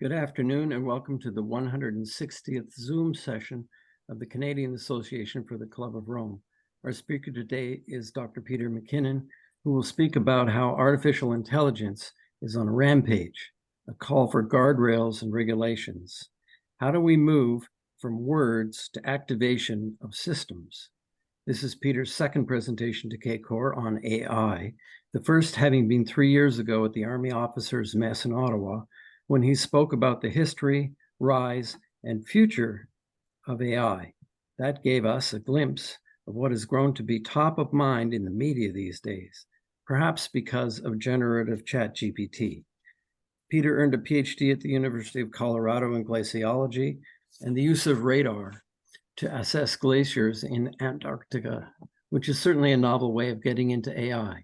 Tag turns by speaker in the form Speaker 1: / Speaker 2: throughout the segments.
Speaker 1: Good afternoon and welcome to the 160th Zoom session of the Canadian Association for the Club of Rome. Our speaker today is Dr. Peter MacKinnon, who will speak about how artificial intelligence is on a rampage, a call for guardrails and regulations. How do we move from words to activation of systems? This is Peter's second presentation to KCOR on AI, the first having been 3 years ago at the Army Officers' Mess in Ottawa, when he spoke about the history, rise, and future of AI. That gave us a glimpse of what has grown to be top of mind in the media these days, perhaps because of generative ChatGPT. Peter earned a PhD at the University of Colorado in glaciology and the use of radar to assess glaciers in Antarctica, which is certainly a novel way of getting into AI,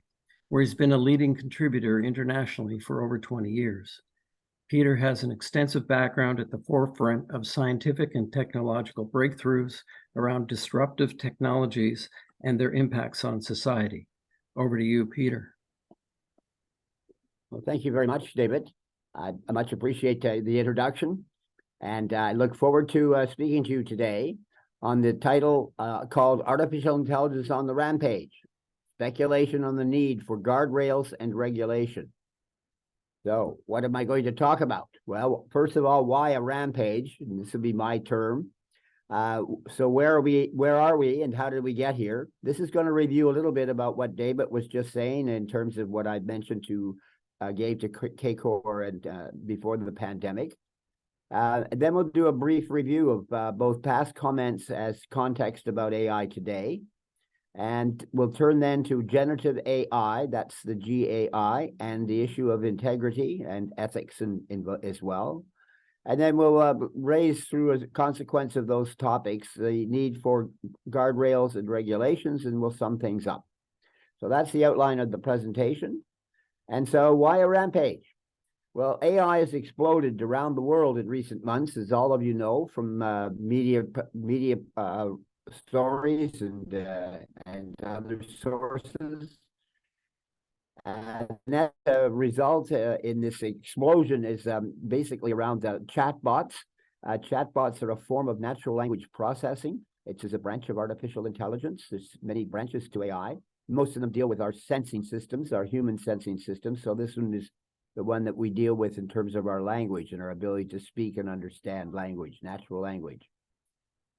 Speaker 1: where he's been a leading contributor internationally for over 20 years. Peter has an extensive background at the forefront of scientific and technological breakthroughs around disruptive technologies and their impacts on society. Over to you, Peter.
Speaker 2: Well, thank you very much, David. I much appreciate the introduction, and I look forward to speaking to you today on the title called Artificial Intelligence on the Rampage, Speculation on the Need for Guardrails and Regulation. So what am I going to talk about? Well, first of all, why a rampage? And this will be my term. So where are we, and how did we get here? This is going to review a little bit about what David was just saying in terms of what I mentioned gave to KCOR and before the pandemic. And then we'll do a brief review of both past comments as context about AI today. And we'll turn then to generative AI, that's the GAI, and the issue of integrity and ethics as well. And then we'll raise, through as a consequence of those topics, the need for guardrails and regulations, and we'll sum things up. So that's the outline of the presentation. And so why a rampage? Well, AI has exploded around the world in recent months, as all of you know, from media stories and other sources. And that result in this explosion is basically around chatbots. Chatbots are a form of natural language processing. It is a branch of artificial intelligence. There's many branches to AI. Most of them deal with our sensing systems, our human sensing systems. So this one is the one that we deal with in terms of our language and our ability to speak and understand language, natural language.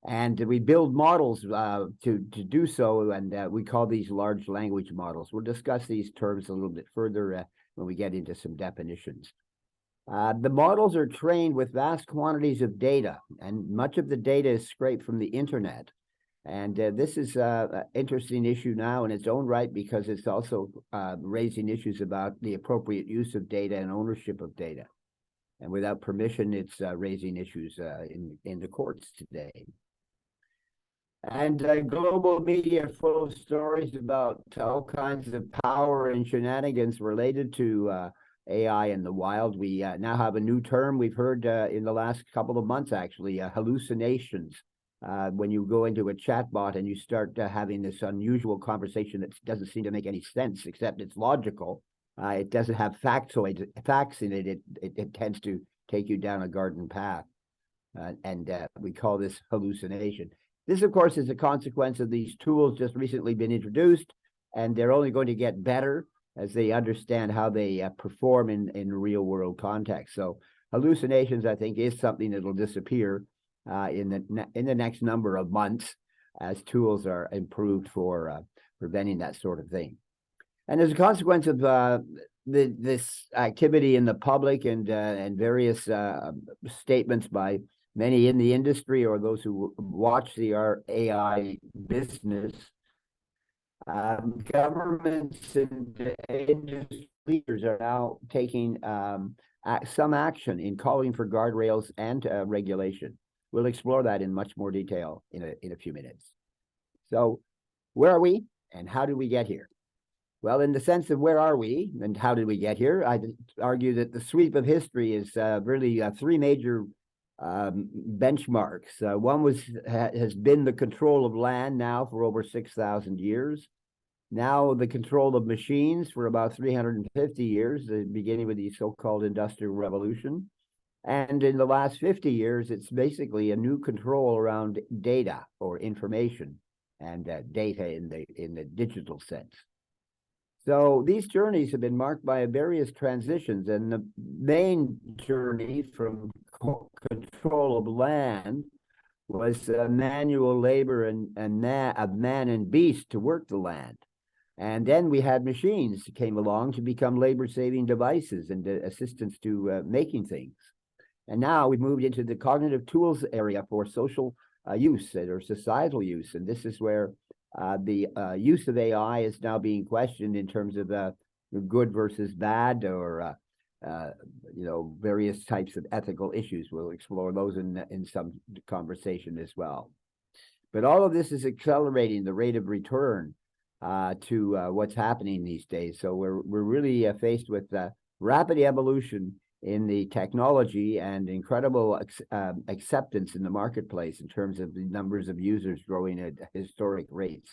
Speaker 2: And we build models to do so, and we call these large language models. We'll discuss these terms a little bit further when we get into some definitions. The models are trained with vast quantities of data, and much of the data is scraped from the internet. And this is an interesting issue now in its own right, because it's also raising issues about the appropriate use of data and ownership of data. And without permission, it's raising issues in the courts today. And global media full of stories about all kinds of power and shenanigans related to AI in the wild. We now have a new term we've heard in the last couple of months, actually, hallucinations. When you go into a chatbot and you start having this unusual conversation that doesn't seem to make any sense, except it's logical. It doesn't have facts in it. It tends to take you down a garden path. And we call this hallucination. This, of course, is a consequence of these tools just recently been introduced, and they're only going to get better as they understand how they perform in real-world context. So hallucinations, I think, is something that will disappear in the next number of months as tools are improved for preventing that sort of thing. And as a consequence of this activity in the public and various statements by many in the industry or those who watch the AI business, governments and industry leaders are now taking some action in calling for guardrails and regulation. We'll explore that in much more detail in a few minutes. So where are we and how did we get here? Well, in the sense of where are we and how did we get here, I'd argue that the sweep of history is really three major benchmarks. One has been the control of land now for over 6,000 years. Now the control of machines for about 350 years, beginning with the so-called Industrial Revolution. And in the last 50 years, it's basically a new control around data or information and data in the digital sense. So these journeys have been marked by various transitions, and the main journey from control of land was manual labor and of man and beast to work the land. And then we had machines that came along to become labor-saving devices and assistance to making things. And now we've moved into the cognitive tools area for social use or societal use. And this is where the use of AI is now being questioned in terms of good versus bad, or various types of ethical issues. We'll explore those in some conversation as well. But all of this is accelerating the rate of return to what's happening these days. So we're really faced with rapid evolution in the technology and incredible acceptance in the marketplace in terms of the numbers of users growing at historic rates.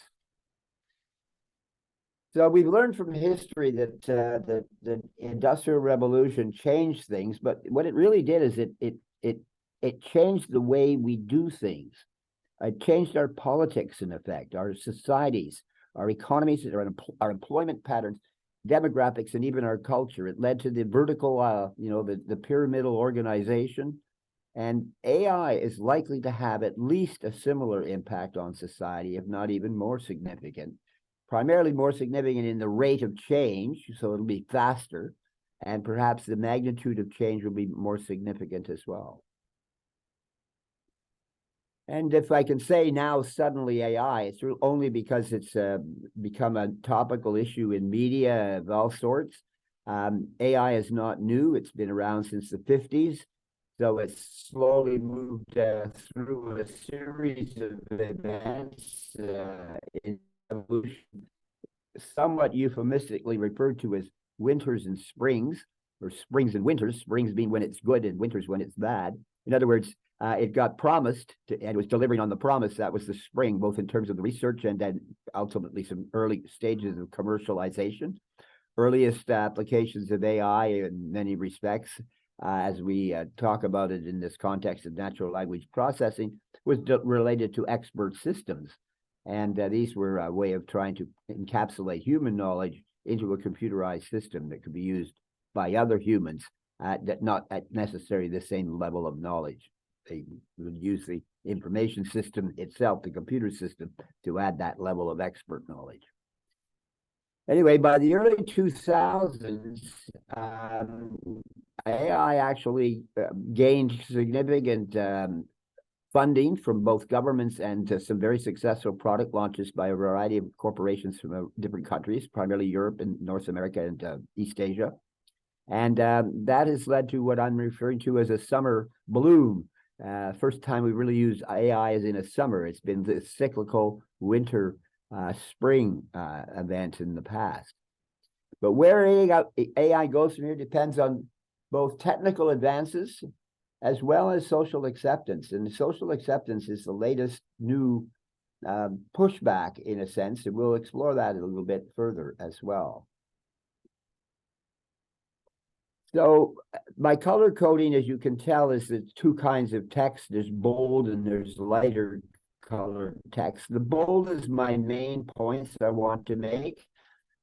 Speaker 2: So we've learned from history that the Industrial Revolution changed things, but what it really did is it changed the way we do things. It changed our politics, in effect, our societies, our economies, our employment patterns, demographics, and even our culture. It led to the vertical, the pyramidal organization. And AI is likely to have at least a similar impact on society, if not even more significant. Primarily more significant in the rate of change, so it'll be faster, and perhaps the magnitude of change will be more significant as well. And if I can say now suddenly AI, it's only because it's become a topical issue in media of all sorts. AI is not new. It's been around since the 50s. So it's slowly moved through a series of events in evolution, somewhat euphemistically referred to as winters and springs, or springs and winters, springs being when it's good and winters when it's bad. In other words, it got promised and was delivering on the promise. That was the spring, both in terms of the research and then ultimately some early stages of commercialization. Earliest applications of AI in many respects, as we talk about it in this context of natural language processing, was related to expert systems. And these were a way of trying to encapsulate human knowledge into a computerized system that could be used by other humans, not at necessarily the same level of knowledge. They would use the information system itself, the computer system, to add that level of expert knowledge. Anyway, by the early 2000s, AI actually gained significant funding from both governments and some very successful product launches by a variety of corporations from different countries, primarily Europe and North America and East Asia. And that has led to what I'm referring to as a summer bloom. First time we really used AI is in a summer. It's been the cyclical winter, spring event in the past. But where AI goes from here depends on both technical advances as well as social acceptance. And the social acceptance is the latest new pushback, in a sense, and we'll explore that a little bit further as well. So my color coding, as you can tell, is the two kinds of text. There's bold and there's lighter color text. The bold is my main points I want to make.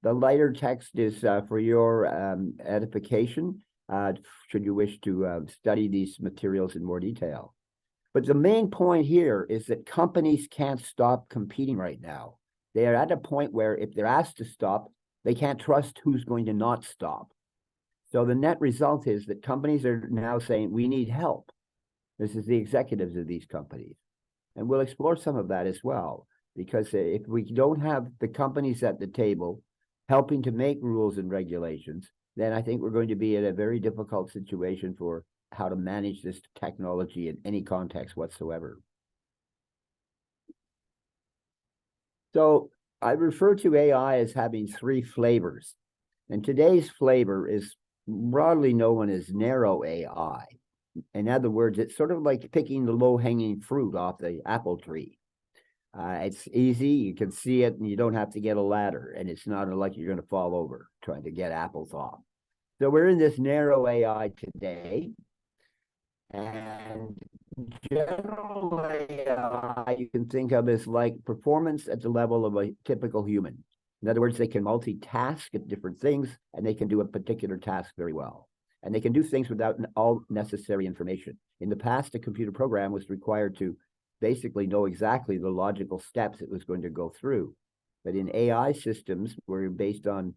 Speaker 2: The lighter text is for your edification, should you wish to study these materials in more detail. But the main point here is that companies can't stop competing right now. They are at a point where if they're asked to stop, they can't trust who's going to not stop. So the net result is that companies are now saying, we need help. This is the executives of these companies. And we'll explore some of that as well, because if we don't have the companies at the table helping to make rules and regulations, then I think we're going to be in a very difficult situation for how to manage this technology in any context whatsoever. So I refer to AI as having three flavors. And today's flavor is broadly known as narrow AI. In other words, it's sort of like picking the low-hanging fruit off the apple tree. It's easy, you can see it, and you don't have to get a ladder, and it's not like you're going to fall over trying to get apples off. So we're in this narrow AI today. And general AI you can think of as like performance at the level of a typical human. In other words, they can multitask at different things, and they can do a particular task very well. And they can do things without all necessary information. In the past, a computer program was required to basically know exactly the logical steps it was going to go through. But in AI systems, where based on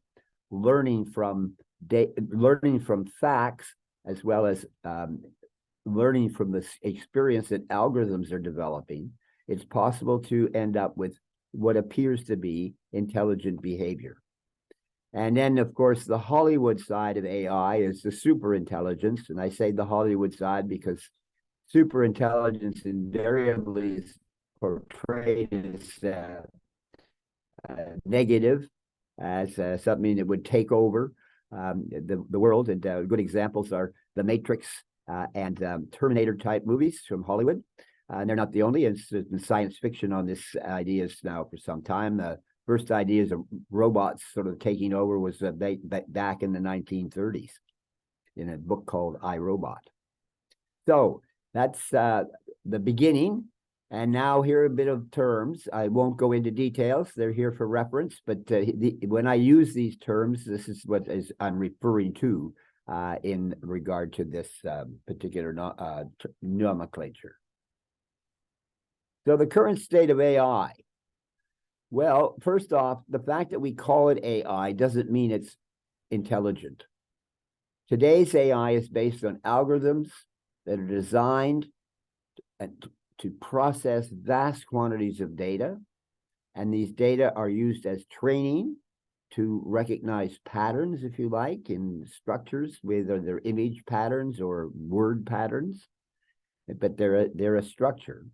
Speaker 2: learning from facts, as well as learning from the experience that algorithms are developing, it's possible to end up with what appears to be intelligent behavior. And then, of course, the Hollywood side of AI is the superintelligence. And I say the Hollywood side because superintelligence invariably is portrayed as negative, as something that would take over the world. And good examples are The Matrix and Terminator type movies from Hollywood. And they're not the only. It's in science fiction on this ideas now for some time. The first ideas of robots sort of taking over was back in the 1930s in a book called I, Robot. So that's the beginning. And now here are a bit of terms. I won't go into details. They're here for reference. But when I use these terms, this is what I'm referring to in regard to this particular nomenclature. So the current state of AI. Well, first off, the fact that we call it AI doesn't mean it's intelligent. Today's AI is based on algorithms that are designed to process vast quantities of data, and these data are used as training to recognize patterns, if you like, in structures, whether they're image patterns or word patterns, but they're a structure.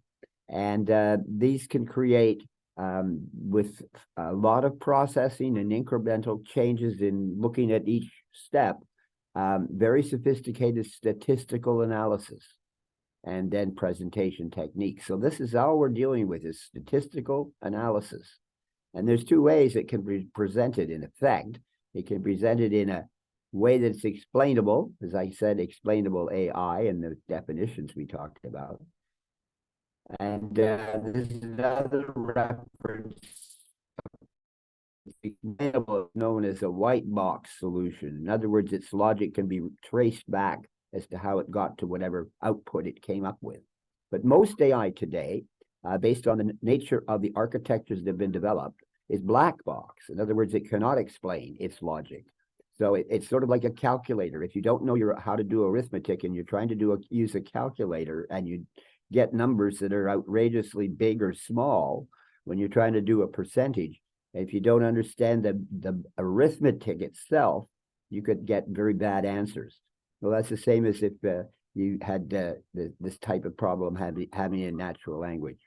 Speaker 2: And these can create, with a lot of processing and incremental changes in looking at each step, very sophisticated statistical analysis and then presentation techniques. So this is all we're dealing with, is statistical analysis. And there's two ways it can be presented in effect. It can be presented in a way that's explainable, as I said, explainable AI and the definitions we talked about. And this is another reference known as a white box solution. In other words, its logic can be traced back as to how it got to whatever output it came up with. But most AI today, based on the nature of the architectures that have been developed, is black box. In other words, it cannot explain its logic. So it's sort of like a calculator. If you don't know how to do arithmetic and you're trying to use a calculator and you get numbers that are outrageously big or small when you're trying to do a percentage, if you don't understand the arithmetic itself, you could get very bad answers. Well, that's the same as if you had this type of problem having a natural language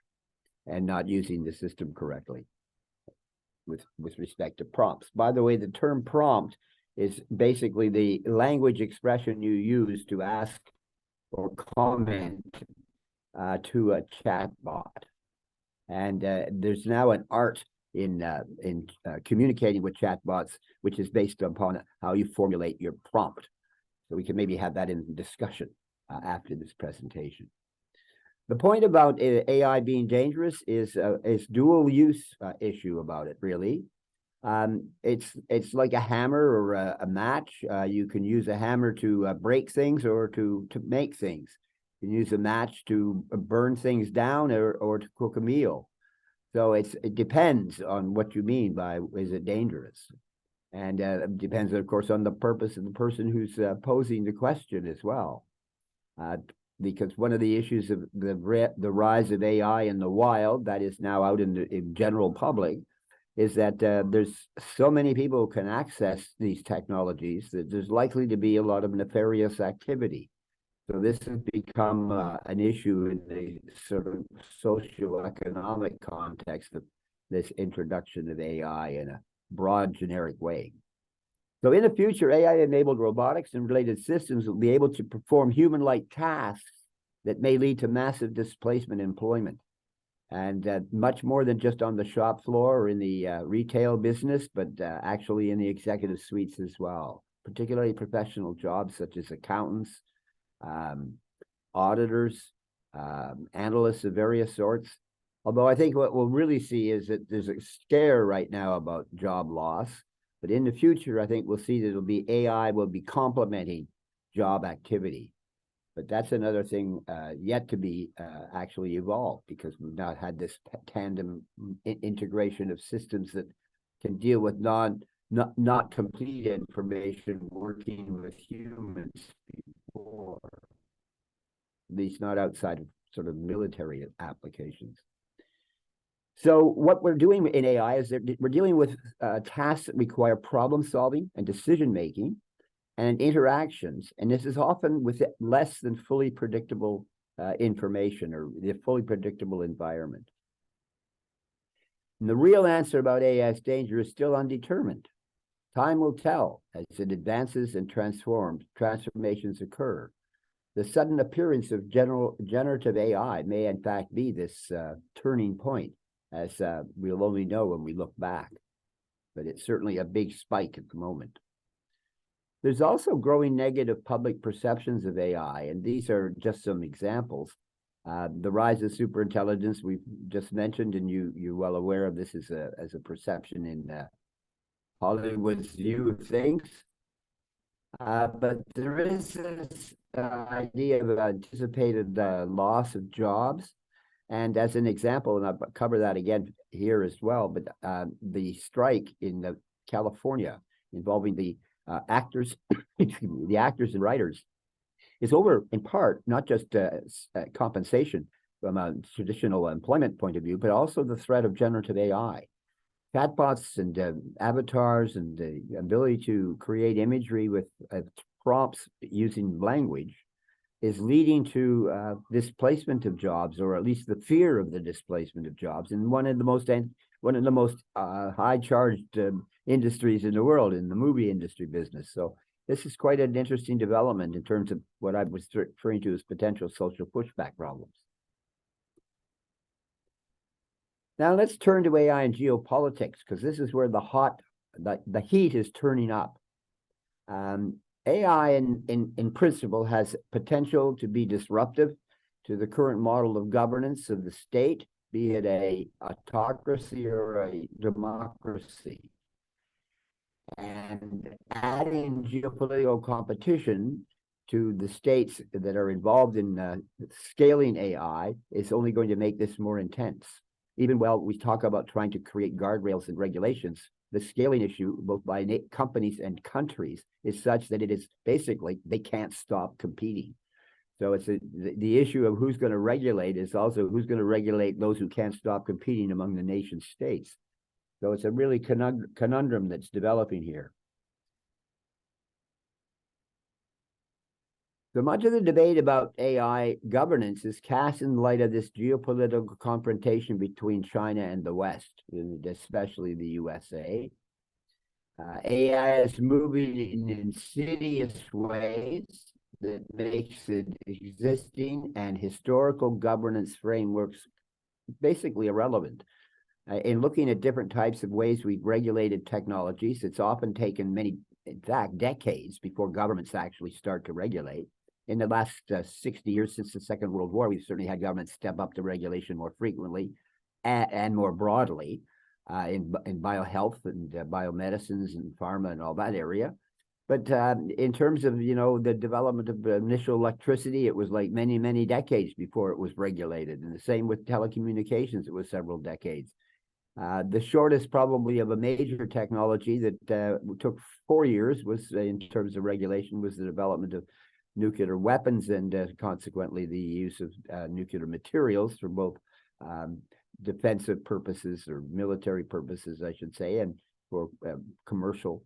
Speaker 2: and not using the system correctly with respect to prompts. By the way, the term prompt is basically the language expression you use to ask or comment to a chatbot. And there's now an art in communicating with chatbots, which is based upon how you formulate your prompt. So we can maybe have that in discussion after this presentation. The point about AI being dangerous is dual use issue about it, really. It's like a hammer or a match. You can use a hammer to break things or to make things. You can use a match to burn things down or to cook a meal. So it depends on what you mean by, is it dangerous? And it depends, of course, on the purpose of the person who's posing the question as well. Because one of the issues of the rise of AI in the wild, that is now out in the general public, is that there's so many people who can access these technologies that there's likely to be a lot of nefarious activity. So this has become an issue in the sort of socioeconomic context of this introduction of AI in a broad, generic way. So in the future, AI-enabled robotics and related systems will be able to perform human-like tasks that may lead to massive displacement in employment. And much more than just on the shop floor or in the retail business, but actually in the executive suites as well, particularly professional jobs such as accountants, auditors, analysts of various sorts. Although I think what we'll really see is that there's a scare right now about job loss, but in the future, I think we'll see that it'll be AI will be complementing job activity. But that's another thing yet to be actually evolved, because we've not had this tandem integration of systems that can deal with not complete information working with humans before, at least not outside of sort of military applications. So what we're doing in AI is that we're dealing with tasks that require problem solving and decision making and interactions, and this is often with less than fully predictable information or the fully predictable environment. And the real answer about AI's danger is still undetermined. Time will tell as it advances and transformations occur. The sudden appearance of generative AI may in fact be this turning point, as we'll only know when we look back. But it's certainly a big spike at the moment. There's also growing negative public perceptions of AI, and these are just some examples. The rise of superintelligence we've just mentioned, and you're well aware of this as a perception in Hollywood's view of things. But there is this idea of anticipated loss of jobs. And as an example, and I'll cover that again here as well, but the strike in California involving the actors, the actors and writers, is over in part not just compensation from a traditional employment point of view, but also the threat of generative AI. Chatbots and avatars and the ability to create imagery with prompts using language is leading to displacement of jobs, or at least the fear of the displacement of jobs, in one of the most high-charged industries in the world, in the movie industry business. So this is quite an interesting development in terms of what I was referring to as potential social pushback problems. Now let's turn to AI and geopolitics, because this is where the heat is turning up. AI in principle has potential to be disruptive to the current model of governance of the state, be it a autocracy or a democracy. And adding geopolitical competition to the states that are involved in scaling AI is only going to make this more intense. Even while we talk about trying to create guardrails and regulations, the scaling issue, both by companies and countries, is such that it is basically, they can't stop competing. So it's the issue of who's going to regulate is also who's going to regulate those who can't stop competing among the nation states. So it's a really conundrum that's developing here. So much of the debate about AI governance is cast in light of this geopolitical confrontation between China and the West, especially the USA. AI is moving in insidious ways that makes it existing and historical governance frameworks basically irrelevant. In looking at different types of ways we've regulated technologies, it's often taken many, in fact, decades before governments actually start to regulate. In the last 60 years since the Second World War, we've certainly had governments step up to regulation more frequently and more broadly in biohealth and biomedicines and pharma and all that area. But in terms of, the development of initial electricity, it was like many, many decades before it was regulated. And the same with telecommunications, it was several decades. The shortest probably of a major technology that took 4 years was, in terms of regulation, was the development of nuclear weapons and consequently the use of nuclear materials for both defensive purposes or military purposes, I should say, and for commercial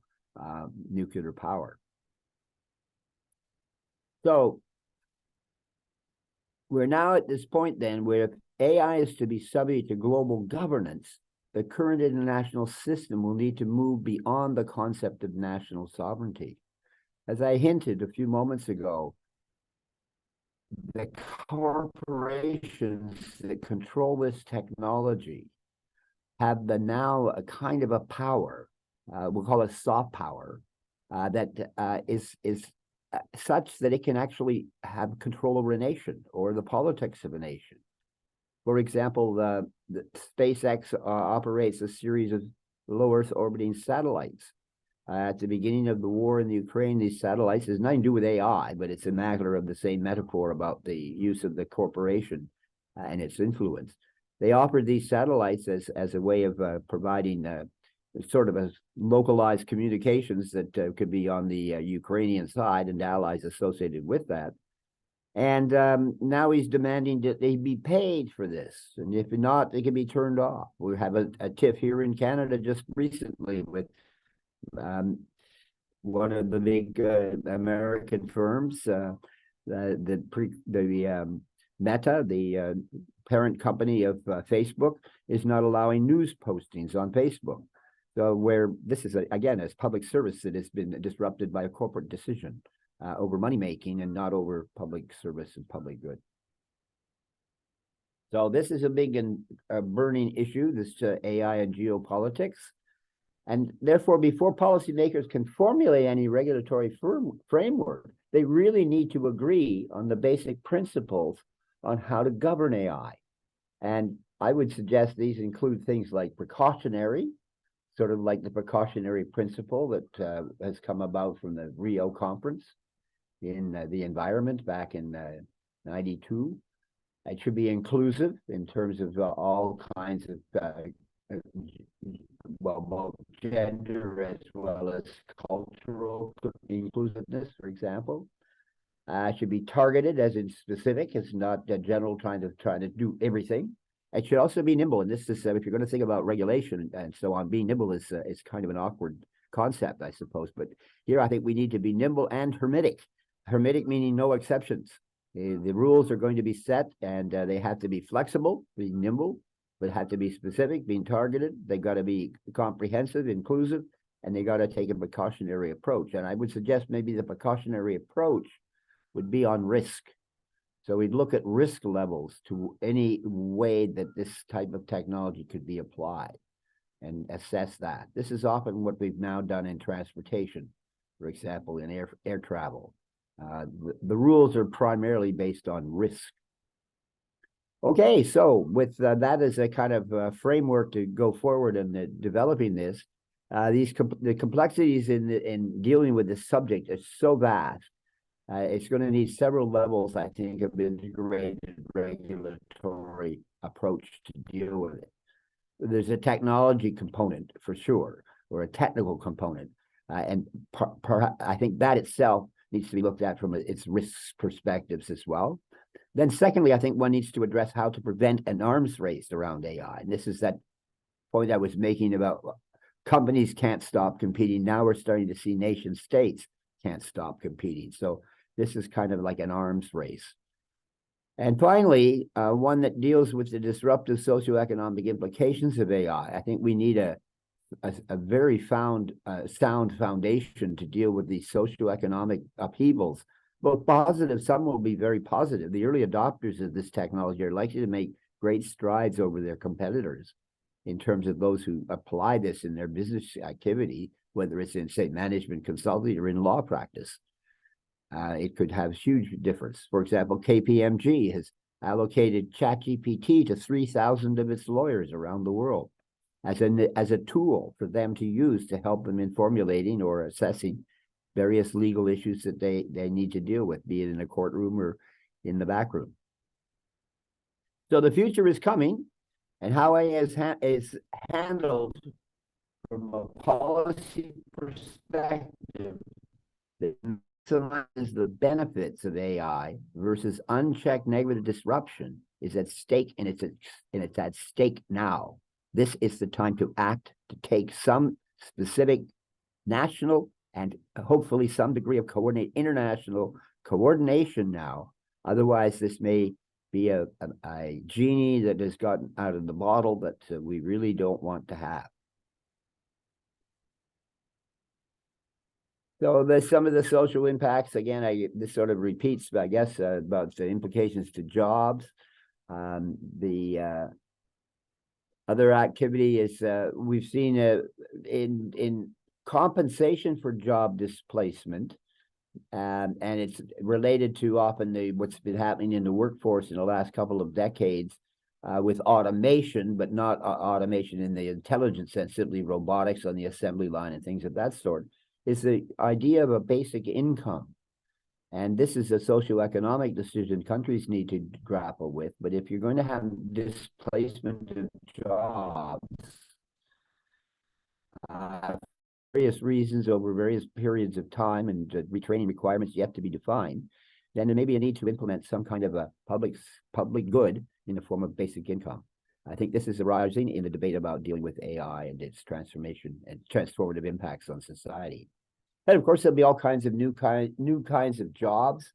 Speaker 2: nuclear power. So we're now at this point then where if AI is to be subject to global governance, the current international system will need to move beyond the concept of national sovereignty. As I hinted a few moments ago, the corporations that control this technology have now a kind of a power, we'll call it soft power, that is such that it can actually have control over a nation or the politics of a nation. For example, the SpaceX operates a series of low Earth orbiting satellites. At the beginning of the war in the Ukraine, these satellites has nothing to do with AI, but it's a matter of the same metaphor about the use of the corporation and its influence. They offered these satellites as a way of providing sort of a localized communications that could be on the Ukrainian side and allies associated with that. And now he's demanding that they be paid for this. And if not, they can be turned off. We have a tiff here in Canada just recently with one of the big American firms, Meta, the parent company of Facebook, is not allowing news postings on Facebook. So where this is, again, as public service that has been disrupted by a corporate decision over money making and not over public service and public good. So this is a big and burning issue, this AI and geopolitics. And therefore, before policymakers can formulate any regulatory framework, they really need to agree on the basic principles on how to govern AI. And I would suggest these include things like precautionary, sort of like the precautionary principle that has come about from the Rio conference in the environment back in '92. It should be inclusive in terms of all kinds of both gender as well as cultural inclusiveness, for example. Should be targeted, as in specific. It's not general trying to do everything. It should also be nimble. And this is, if you're going to think about regulation and so on, being nimble is kind of an awkward concept, I suppose. But here I think we need to be nimble and hermetic. Hermetic meaning no exceptions. The rules are going to be set and they have to be flexible, be nimble, but have to be specific, being targeted. They got to be comprehensive, inclusive, and they got to take a precautionary approach. And I would suggest maybe the precautionary approach would be on risk. So we'd look at risk levels to any way that this type of technology could be applied and assess that. This is often what we've now done in transportation, for example, in air travel. The rules are primarily based on risk. Okay, so with that as a kind of framework to go forward in developing this, the complexities in dealing with this subject are so vast. It's going to need several levels, I think, of integrated regulatory approach to deal with it. There's a technology component for sure, or a technical component, and I think that itself needs to be looked at from its risk perspectives as well. Then secondly, I think one needs to address how to prevent an arms race around AI. And this is that point I was making about companies can't stop competing. Now we're starting to see nation states can't stop competing. So this is kind of like an arms race. And finally, one that deals with the disruptive socioeconomic implications of AI. I think we need a very sound foundation to deal with these socioeconomic upheavals. Both positive, some will be very positive. The early adopters of this technology are likely to make great strides over their competitors in terms of those who apply this in their business activity, whether it's in, say, management consulting or in law practice. It could have huge difference. For example, KPMG has allocated ChatGPT to 3,000 of its lawyers around the world as a tool for them to use to help them in formulating or assessing various legal issues that they need to deal with, be it in a courtroom or in the back room. So the future is coming, and how AI is handled from a policy perspective that maximizes the benefits of AI versus unchecked negative disruption is at stake, and it's at stake now. This is the time to act, to take some specific national and hopefully some degree of international coordination now. Otherwise, this may be a genie that has gotten out of the bottle that we really don't want to have. So there's some of the social impacts. Again, this sort of repeats, I guess, about the implications to jobs. The other activity is we've seen in compensation for job displacement, and it's related to often what's been happening in the workforce in the last couple of decades with automation, but not automation in the intelligent sense, simply robotics on the assembly line and things of that sort, is the idea of a basic income. And this is a socioeconomic decision countries need to grapple with. But if you're going to have displacement of jobs, various reasons over various periods of time and retraining requirements yet to be defined, then there may be a need to implement some kind of a public good in the form of basic income. I think this is arising in the debate about dealing with AI and its transformation and transformative impacts on society. And of course, there'll be all kinds of new kinds of jobs.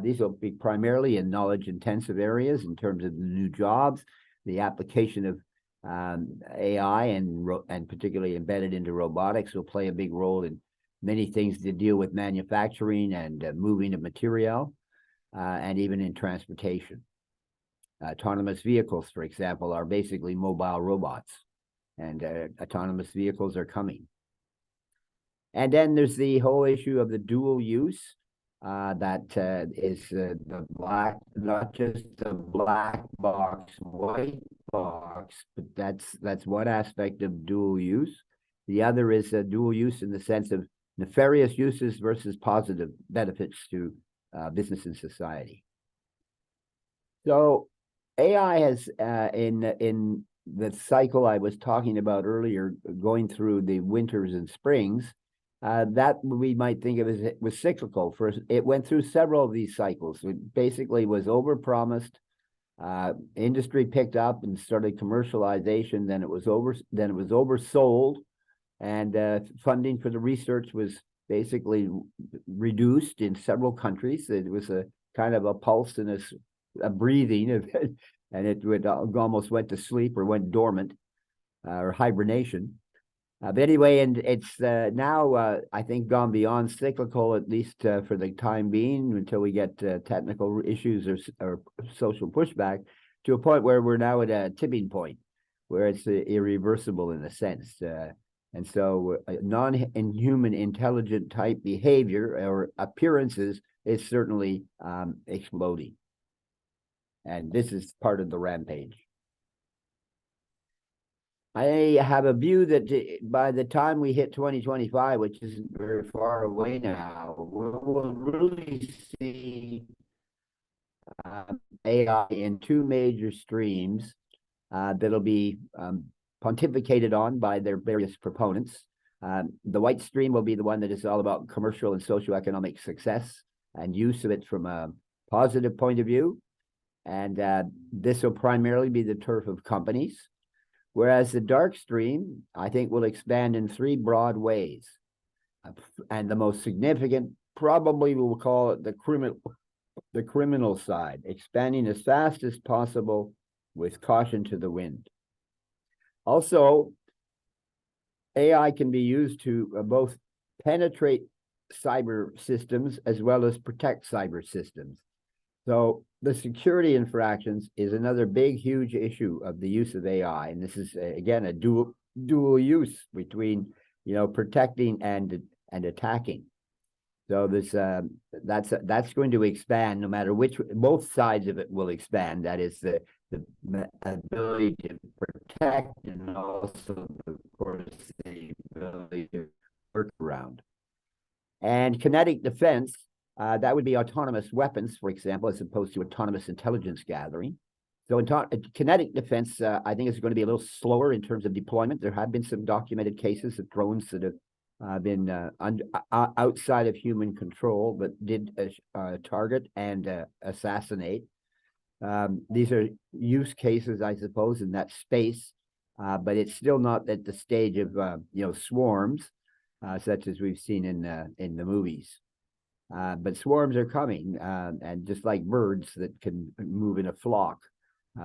Speaker 2: These will be primarily in knowledge-intensive areas in terms of the new jobs. The application of AI and particularly embedded into robotics will play a big role in many things to deal with manufacturing and moving of material, and even in transportation. Autonomous vehicles, for example, are basically mobile robots, and autonomous vehicles are coming. And then there's the whole issue of the dual use, that is not just the black box, white box, but that's one aspect of dual use. The other is dual use in the sense of nefarious uses versus positive benefits to business and society. So AI has, in the cycle I was talking about earlier, going through the winters and springs, that we might think of as it was cyclical. First, it went through several of these cycles. It basically was overpromised. Industry picked up and started commercialization. Then it was oversold, and funding for the research was basically reduced in several countries. It was a kind of a pulse and a breathing of it, and it would almost went to sleep or went dormant or hibernation. But anyway, and it's now, I think, gone beyond cyclical, at least for the time being, until we get technical issues or social pushback, to a point where we're now at a tipping point, where it's irreversible in a sense. And so non-human intelligent type behavior or appearances is certainly exploding. And this is part of the rampage. I have a view that by the time we hit 2025, which isn't very far away now, we'll really see AI in two major streams that'll be pontificated on by their various proponents. The white stream will be the one that is all about commercial and socioeconomic success and use of it from a positive point of view. And this will primarily be the turf of companies. Whereas the dark stream, I think, will expand in three broad ways. And the most significant, probably we'll call it the criminal side, expanding as fast as possible with caution to the wind. Also, AI can be used to both penetrate cyber systems as well as protect cyber systems. So the security infractions is another big, huge issue of the use of AI. And this is, again, a dual use between, protecting and attacking. So this that's going to expand no matter which, both sides of it will expand. That is the ability to protect and also, of course, the ability to work around. And kinetic defense, that would be autonomous weapons, for example, as opposed to autonomous intelligence gathering. So in kinetic defense, I think it's going to be a little slower in terms of deployment. There have been some documented cases of drones that have been outside of human control, but did target and assassinate. These are use cases, I suppose, in that space, but it's still not at the stage of swarms, such as we've seen in the movies. But swarms are coming, and just like birds that can move in a flock,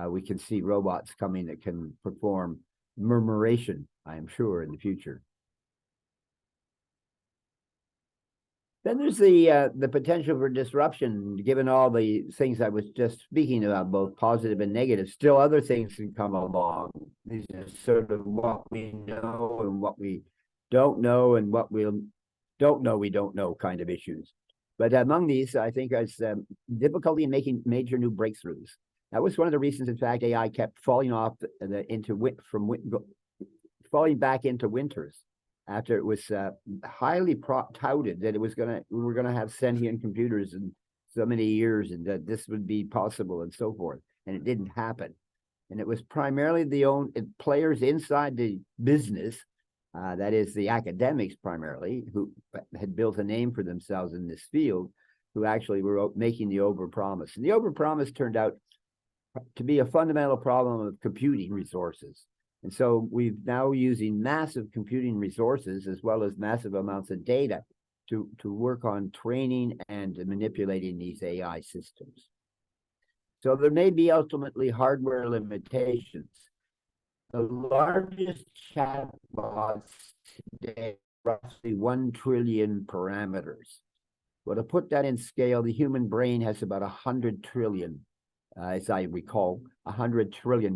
Speaker 2: we can see robots coming that can perform murmuration, I am sure, in the future. Then there's the potential for disruption, given all the things I was just speaking about, both positive and negative. Still other things can come along. These are sort of what we know and what we don't know, and what we don't know kind of issues. But among these, I think is difficulty in making major new breakthroughs. That was one of the reasons, in fact, AI kept falling off falling back into winters after it was highly touted that we were gonna have sentient computers in so many years and that this would be possible and so forth, and it didn't happen. And it was primarily the players inside the business, that is the academics primarily, who had built a name for themselves in this field, who actually were making the overpromise. And the overpromise turned out to be a fundamental problem of computing resources. And so we're now using massive computing resources as well as massive amounts of data to work on training and manipulating these AI systems. So there may be ultimately hardware limitations. The largest chatbots today are roughly 1 trillion parameters. Well, to put that in scale, the human brain has about 100 trillion, as I recall, 100 trillion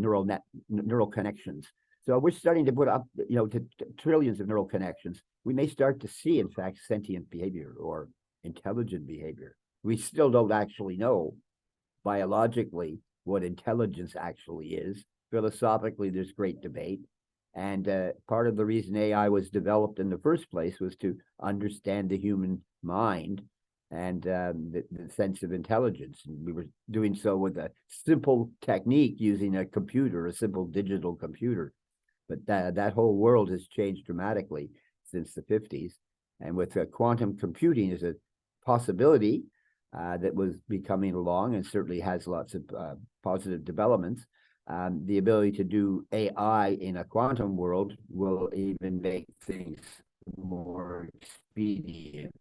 Speaker 2: neural connections. So we're starting to put up, to trillions of neural connections. We may start to see, in fact, sentient behavior or intelligent behavior. We still don't actually know biologically what intelligence actually is. Philosophically, there's great debate. And part of the reason AI was developed in the first place was to understand the human mind and the sense of intelligence. And we were doing so with a simple technique using a computer, a simple digital computer. But that whole world has changed dramatically since the 50s. And with quantum computing as a possibility that was becoming along and certainly has lots of positive developments, the ability to do AI in a quantum world will even make things more expedient.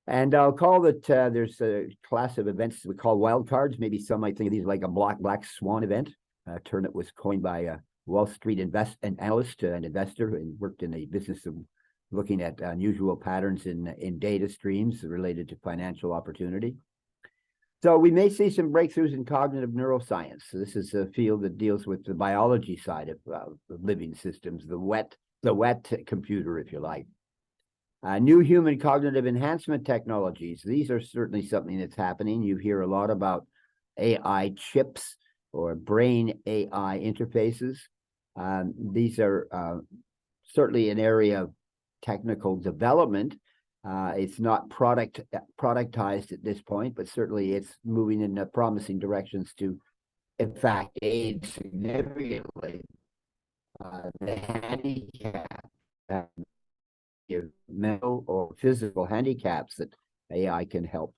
Speaker 2: And I'll call it, there's a class of events we call wildcards. Maybe some might think of these like a black swan event. A term that was coined by a Wall Street analyst and investor who worked in the business of looking at unusual patterns in data streams related to financial opportunity. So we may see some breakthroughs in cognitive neuroscience. So this is a field that deals with the biology side of living systems, the wet computer, if you like. New human cognitive enhancement technologies. These are certainly something that's happening. You hear a lot about AI chips or brain AI interfaces. These are certainly an area of technical development. It's not productized at this point, but certainly it's moving in promising directions to, in fact, aid significantly the handicap, mental or physical handicaps that AI can help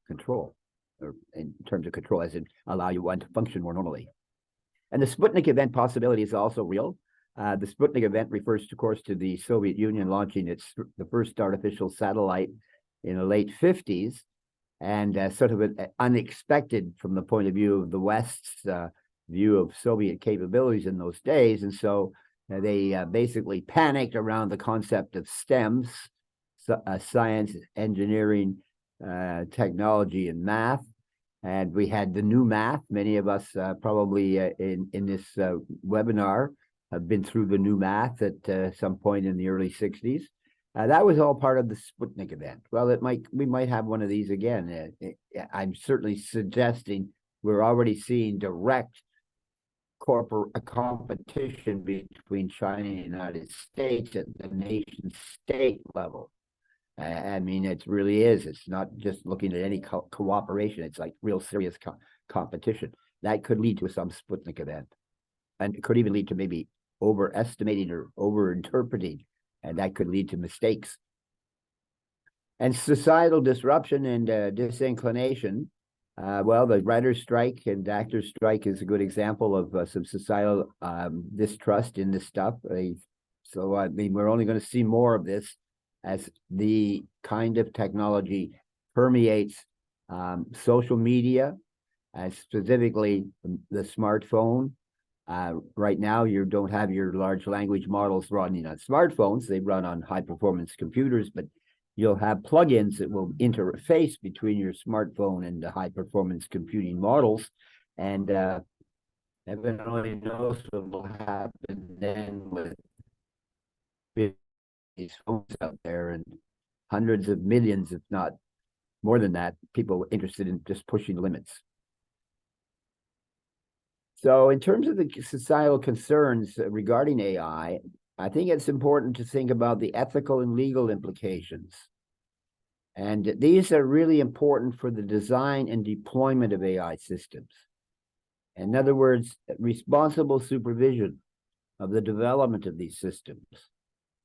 Speaker 2: control, or in terms of control, as in allow you one to function more normally. And the Sputnik event possibility is also real. The Sputnik event refers, of course, to the Soviet Union launching the first artificial satellite in the late 50s, and sort of unexpected from the point of view of the West's view of Soviet capabilities in those days. And so they basically panicked around the concept of STEMs, science, engineering, technology, and math. And we had the new math. Many of us probably in this webinar have been through the new math at some point in the early 60s. That was all part of the Sputnik event. Well, we might have one of these again. I'm certainly suggesting we're already seeing direct competition between China and the United States at the nation state level. I mean, it really is. It's not just looking at any cooperation. It's like real serious competition. That could lead to some Sputnik event. And it could even lead to maybe overestimating or overinterpreting. And that could lead to mistakes. And societal disruption and disinclination. Well, the writer's strike and actor's strike is a good example of some societal distrust in this stuff. So, I mean, we're only going to see more of this as the kind of technology permeates social media, specifically the smartphone. Right now, you don't have your large language models running on smartphones. They run on high-performance computers, but you'll have plugins that will interface between your smartphone and the high-performance computing models. And heaven only knows what will happen then with these phones out there, and hundreds of millions, if not more than that, people interested in just pushing the limits. So in terms of the societal concerns regarding AI, I think it's important to think about the ethical and legal implications. And these are really important for the design and deployment of AI systems. In other words, responsible supervision of the development of these systems.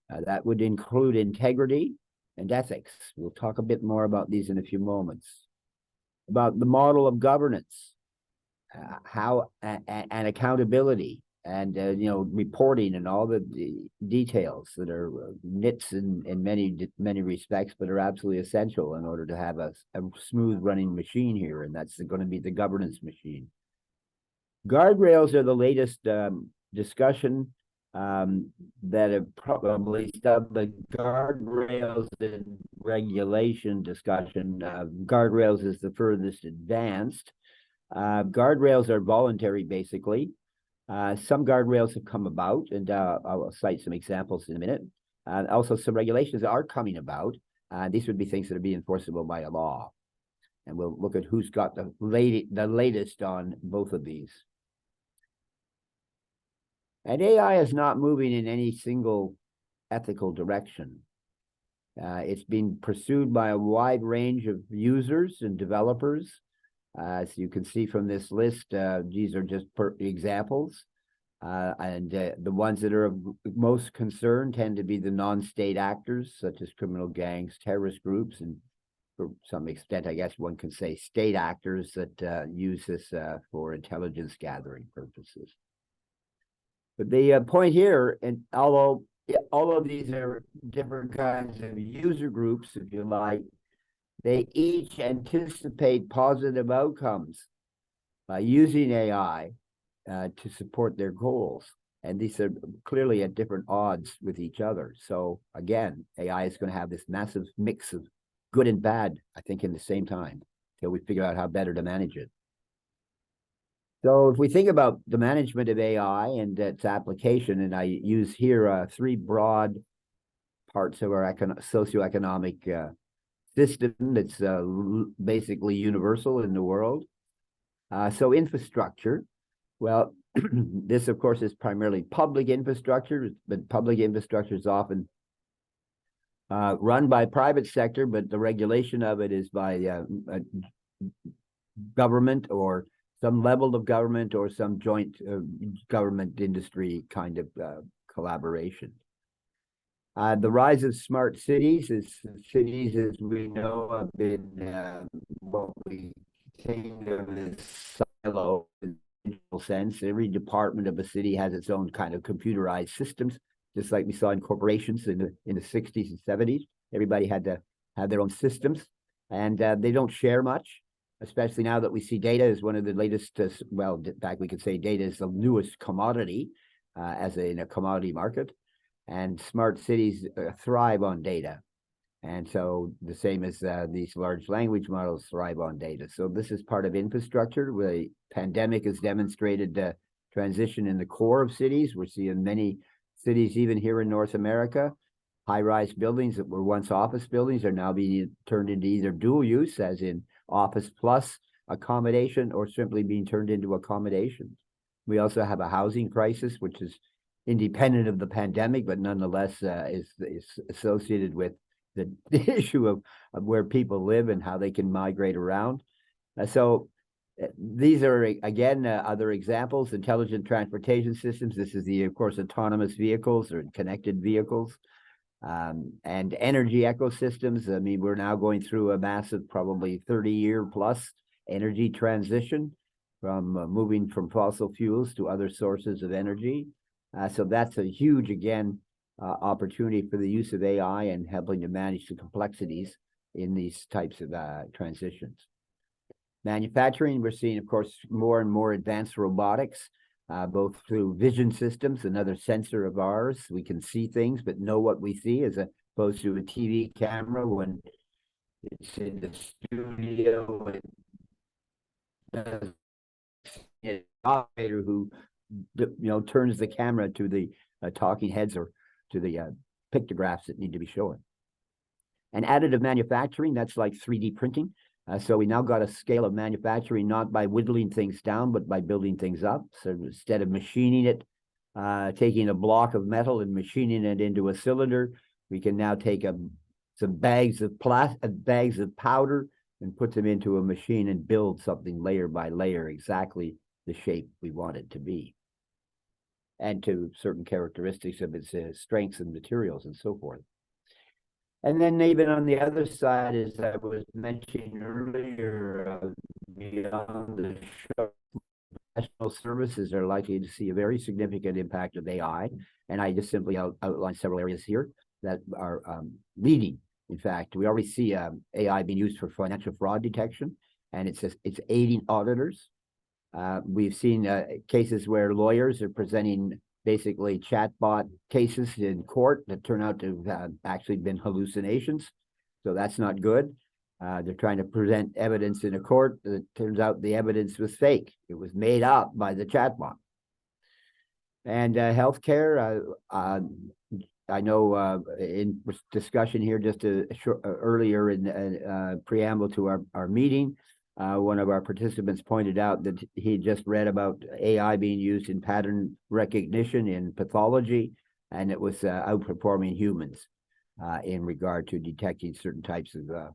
Speaker 2: That would include integrity and ethics. We'll talk a bit more about these in a few moments. About the model of governance, and accountability, and reporting, and all the details that are nits in many respects, but are absolutely essential in order to have a smooth running machine here, and that's going to be the governance machine. Guardrails are the latest discussion that have probably stopped the guardrails and regulation discussion. Guardrails is the furthest advanced. Guardrails are voluntary, basically. Some guardrails have come about, and I'll cite some examples in a minute. Also, some regulations are coming about. These would be things that are being enforceable by a law. And we'll look at who's got the latest on both of these. And AI is not moving in any single ethical direction. It's being pursued by a wide range of users and developers. As you can see from this list, these are just examples. And the ones that are of most concern tend to be the non-state actors, such as criminal gangs, terrorist groups, and to some extent, I guess one can say state actors that use this for intelligence gathering purposes. But the point here, and although all of these are different kinds of user groups, if you like, they each anticipate positive outcomes by using AI to support their goals. And these are clearly at different odds with each other. So again, AI is going to have this massive mix of good and bad, I think, in the same time, until we figure out how better to manage it. So if we think about the management of AI and its application, and I use here three broad parts of our socioeconomic system that's basically universal in the world. So infrastructure, well, this of course is primarily public infrastructure, but public infrastructure is often run by private sector, but the regulation of it is by government, or some level of government, or some joint government industry kind of collaboration. The rise of smart cities as we know have been what we think of as silo in a digital sense. Every department of a city has its own kind of computerized systems, just like we saw in corporations in the 60s and 70s. Everybody had to have their own systems, and they don't share much, especially now that we see data as one of the latest, well, in fact, we could say data is the newest commodity in a commodity market. And smart cities thrive on data. And so the same as these large language models thrive on data. So this is part of infrastructure. The pandemic has demonstrated the transition in the core of cities. We're seeing many cities, even here in North America, high-rise buildings that were once office buildings are now being turned into either dual use, as in office plus accommodation, or simply being turned into accommodations. We also have a housing crisis, which is independent of the pandemic, but nonetheless is associated with the issue of where people live and how they can migrate around. So these are, again, other examples. Intelligent transportation systems. This is of course, autonomous vehicles or connected vehicles. And energy ecosystems. I mean, we're now going through a massive, probably 30-year plus energy transition from moving from fossil fuels to other sources of energy. So that's a huge, again, opportunity for the use of AI and helping to manage the complexities in these types of transitions. Manufacturing, we're seeing, of course, more and more advanced robotics, both through vision systems, another sensor of ours. We can see things, but know what we see, as opposed to a TV camera when it's in the studio. An operator who turns the camera to the talking heads or to the pictographs that need to be shown. And additive manufacturing, that's like 3D printing. So we now got a scale of manufacturing, not by whittling things down, but by building things up. So instead of machining it, taking a block of metal and machining it into a cylinder, we can now take some bags of powder and put them into a machine and build something layer by layer, exactly the shape we want it to be, and to certain characteristics of its strengths and materials and so forth. And then even on the other side, as I was mentioning earlier, beyond the show, professional services are likely to see a very significant impact of AI. And I just simply outlined several areas here that are leading. In fact, we already see AI being used for financial fraud detection, and it's aiding auditors. We've seen cases where lawyers are presenting basically chatbot cases in court that turn out to have actually been hallucinations. So that's not good. They're trying to present evidence in a court that turns out the evidence was fake. It was made up by the chatbot. And healthcare, I know in discussion here just earlier in preamble to our meeting, one of our participants pointed out that he just read about AI being used in pattern recognition in pathology, and it was outperforming humans in regard to detecting certain types of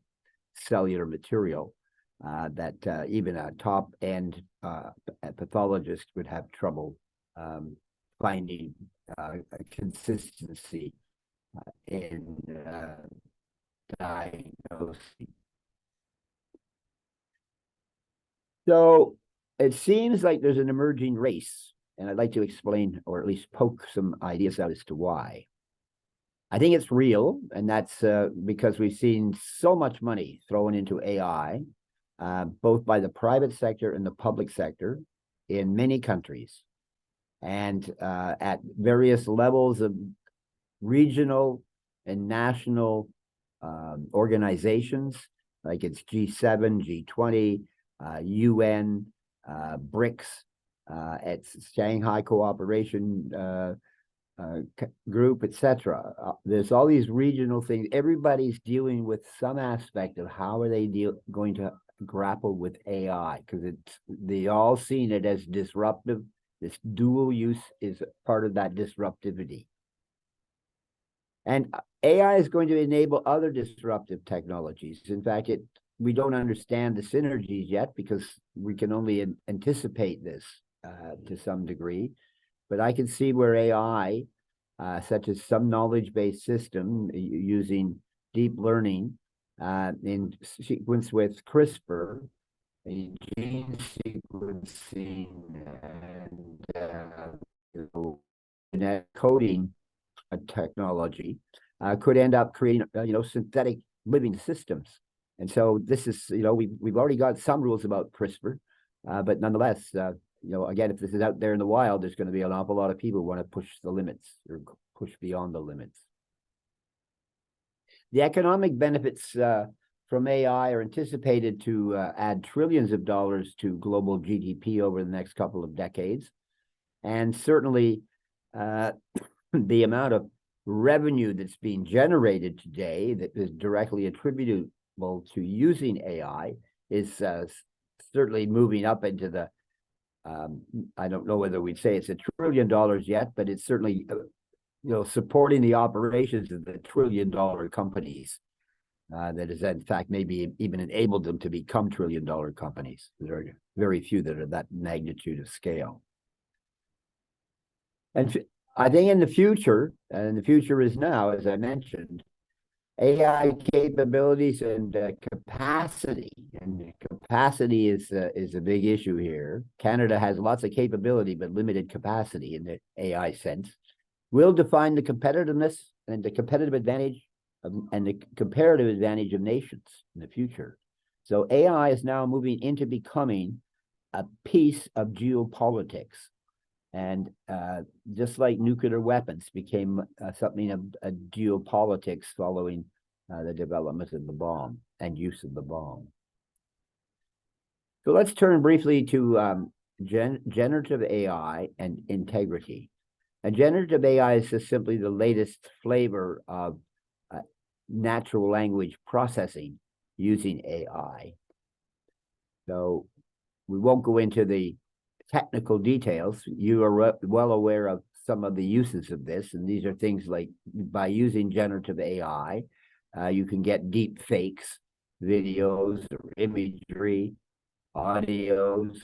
Speaker 2: cellular material that even a top-end pathologist would have trouble finding a consistency in diagnosing. So it seems like there's an emerging race, and I'd like to explain, or at least poke some ideas out as to why. I think it's real, and that's because we've seen so much money thrown into AI, both by the private sector and the public sector in many countries, and at various levels of regional and national organizations, like it's G7, G20, UN, BRICS, it's Shanghai Cooperation Group, etc. There's all these regional things. Everybody's dealing with some aspect of how are they going to grapple with AI, because they all seen it as disruptive. This dual use is part of that disruptivity. And AI is going to enable other disruptive technologies. In fact, we don't understand the synergies yet because we can only anticipate this to some degree. But I can see where AI, such as some knowledge-based system using deep learning in sequence with CRISPR, a gene sequencing and genetic coding technology could end up creating, synthetic living systems. And so this is, we've already got some rules about CRISPR, but nonetheless, again, if this is out there in the wild, there's going to be an awful lot of people who want to push the limits or push beyond the limits. The economic benefits from AI are anticipated to add trillions of dollars to global GDP over the next couple of decades. And certainly the amount of revenue that's being generated today that is directly attributable to using AI is certainly moving up into the I don't know whether we'd say it's $1 trillion yet, but it's certainly, supporting the operations of the $1 trillion companies that has, in fact, maybe even enabled them to become $1 trillion companies. There are very few that are that magnitude of scale. And I think in the future, and the future is now, as I mentioned, AI capabilities and capacity, and capacity is a big issue here. Canada has lots of capability, but limited capacity in the AI sense, will define the competitiveness and the competitive advantage and the comparative advantage of nations in the future. So AI is now moving into becoming a piece of geopolitics. And just like nuclear weapons became something of a geopolitics following the development of the bomb and use of the bomb. So let's turn briefly to generative AI and integrity. And generative AI is just simply the latest flavor of natural language processing using AI. So we won't go into the technical details. You are well aware of some of the uses of this, and these are things like by using generative AI, you can get deep fakes, videos or imagery, audios.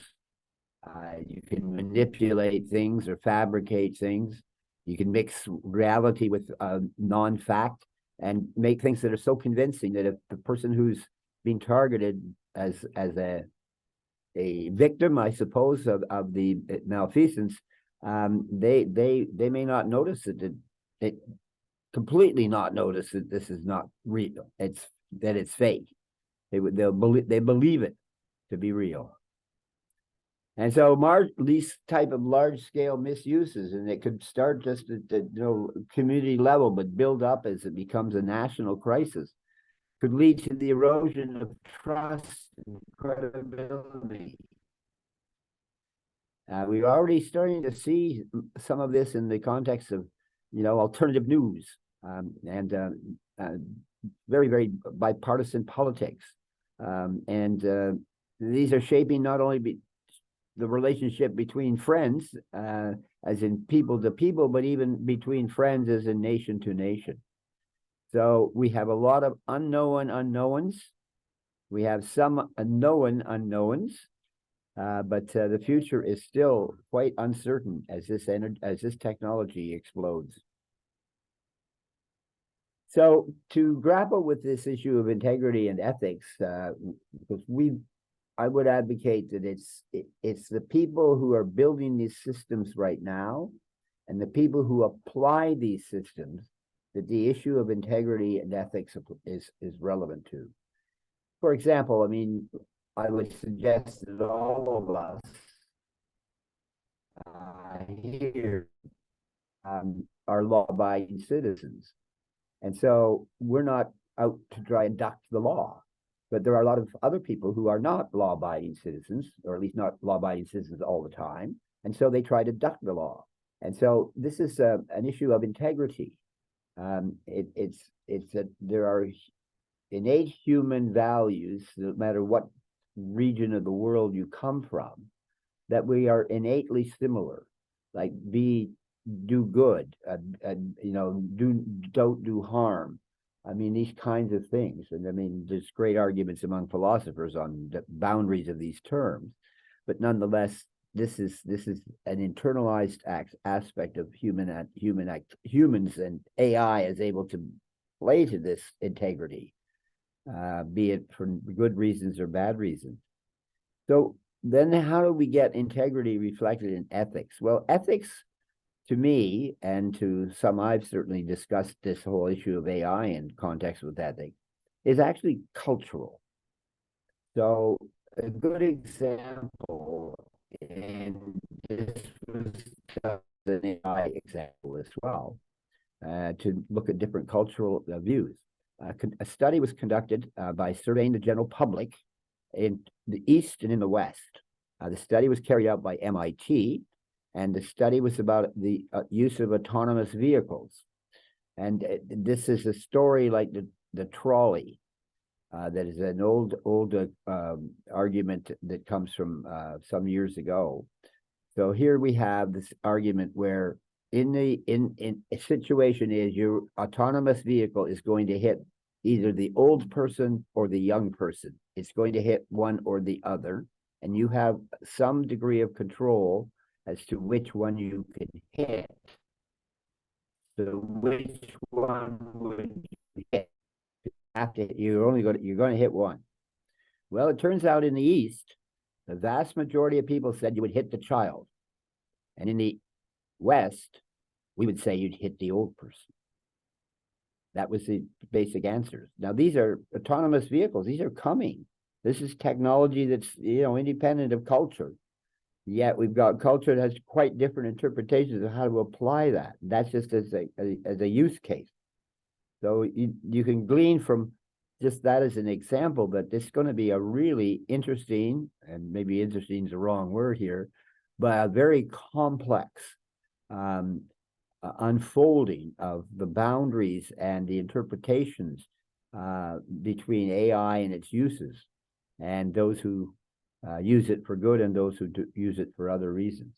Speaker 2: You can manipulate things or fabricate things. You can mix reality with non-fact and make things that are so convincing that if the person who's being targeted as a victim, I suppose, of the malfeasance, they may not notice it completely not notice that this is not real. It's fake. They believe it to be real. And so these type of large scale misuses, and it could start just at the community level, but build up as it becomes a national crisis, could lead to the erosion of trust and credibility. We're already starting to see some of this in the context of, alternative news and very, very bipartisan politics. These are shaping not only the relationship between friends, as in people to people, but even between friends as in nation to nation. So we have a lot of unknown unknowns. We have some known unknowns, but the future is still quite uncertain as this technology explodes. So to grapple with this issue of integrity and ethics, because I would advocate that it's the people who are building these systems right now and the people who apply these systems that the issue of integrity and ethics is relevant to. For example, I mean, I would suggest that all of us here are law-abiding citizens. And so we're not out to try and duck the law. But there are a lot of other people who are not law-abiding citizens, or at least not law-abiding citizens all the time, and so they try to duck the law. And so this is an issue of integrity. It's that there are innate human values, no matter what region of the world you come from, that we are innately similar. Like do good, don't do harm. I mean, these kinds of things. And I mean, there's great arguments among philosophers on the boundaries of these terms, but nonetheless, this is an internalized aspect of humans, and AI is able to play to this integrity, be it for good reasons or bad reasons. So then how do we get integrity reflected in ethics? Well, ethics, to me, and to some, I've certainly discussed this whole issue of AI in context with ethics, is actually cultural. So a good example, and this was an AI example as well, to look at different cultural views. A study was conducted by surveying the general public in the East and in the West. The study was carried out by MIT, and the study was about the use of autonomous vehicles. And this is a story like the trolley. That is an old argument that comes from some years ago. So here we have this argument where in a situation is your autonomous vehicle is going to hit either the old person or the young person. It's going to hit one or the other, and you have some degree of control as to which one you can hit. So which one would you hit? You're going to hit one. Well, it turns out in the East, the vast majority of people said you would hit the child. And in the West, we would say you'd hit the old person. That was the basic answers. Now, these are autonomous vehicles. These are coming. This is technology that's, independent of culture. Yet we've got culture that has quite different interpretations of how to apply that. That's just as a use case. So you can glean from just that as an example that this is going to be a really interesting, and maybe interesting is the wrong word here, but a very complex unfolding of the boundaries and the interpretations between AI and its uses, and those who use it for good and those who use it for other reasons.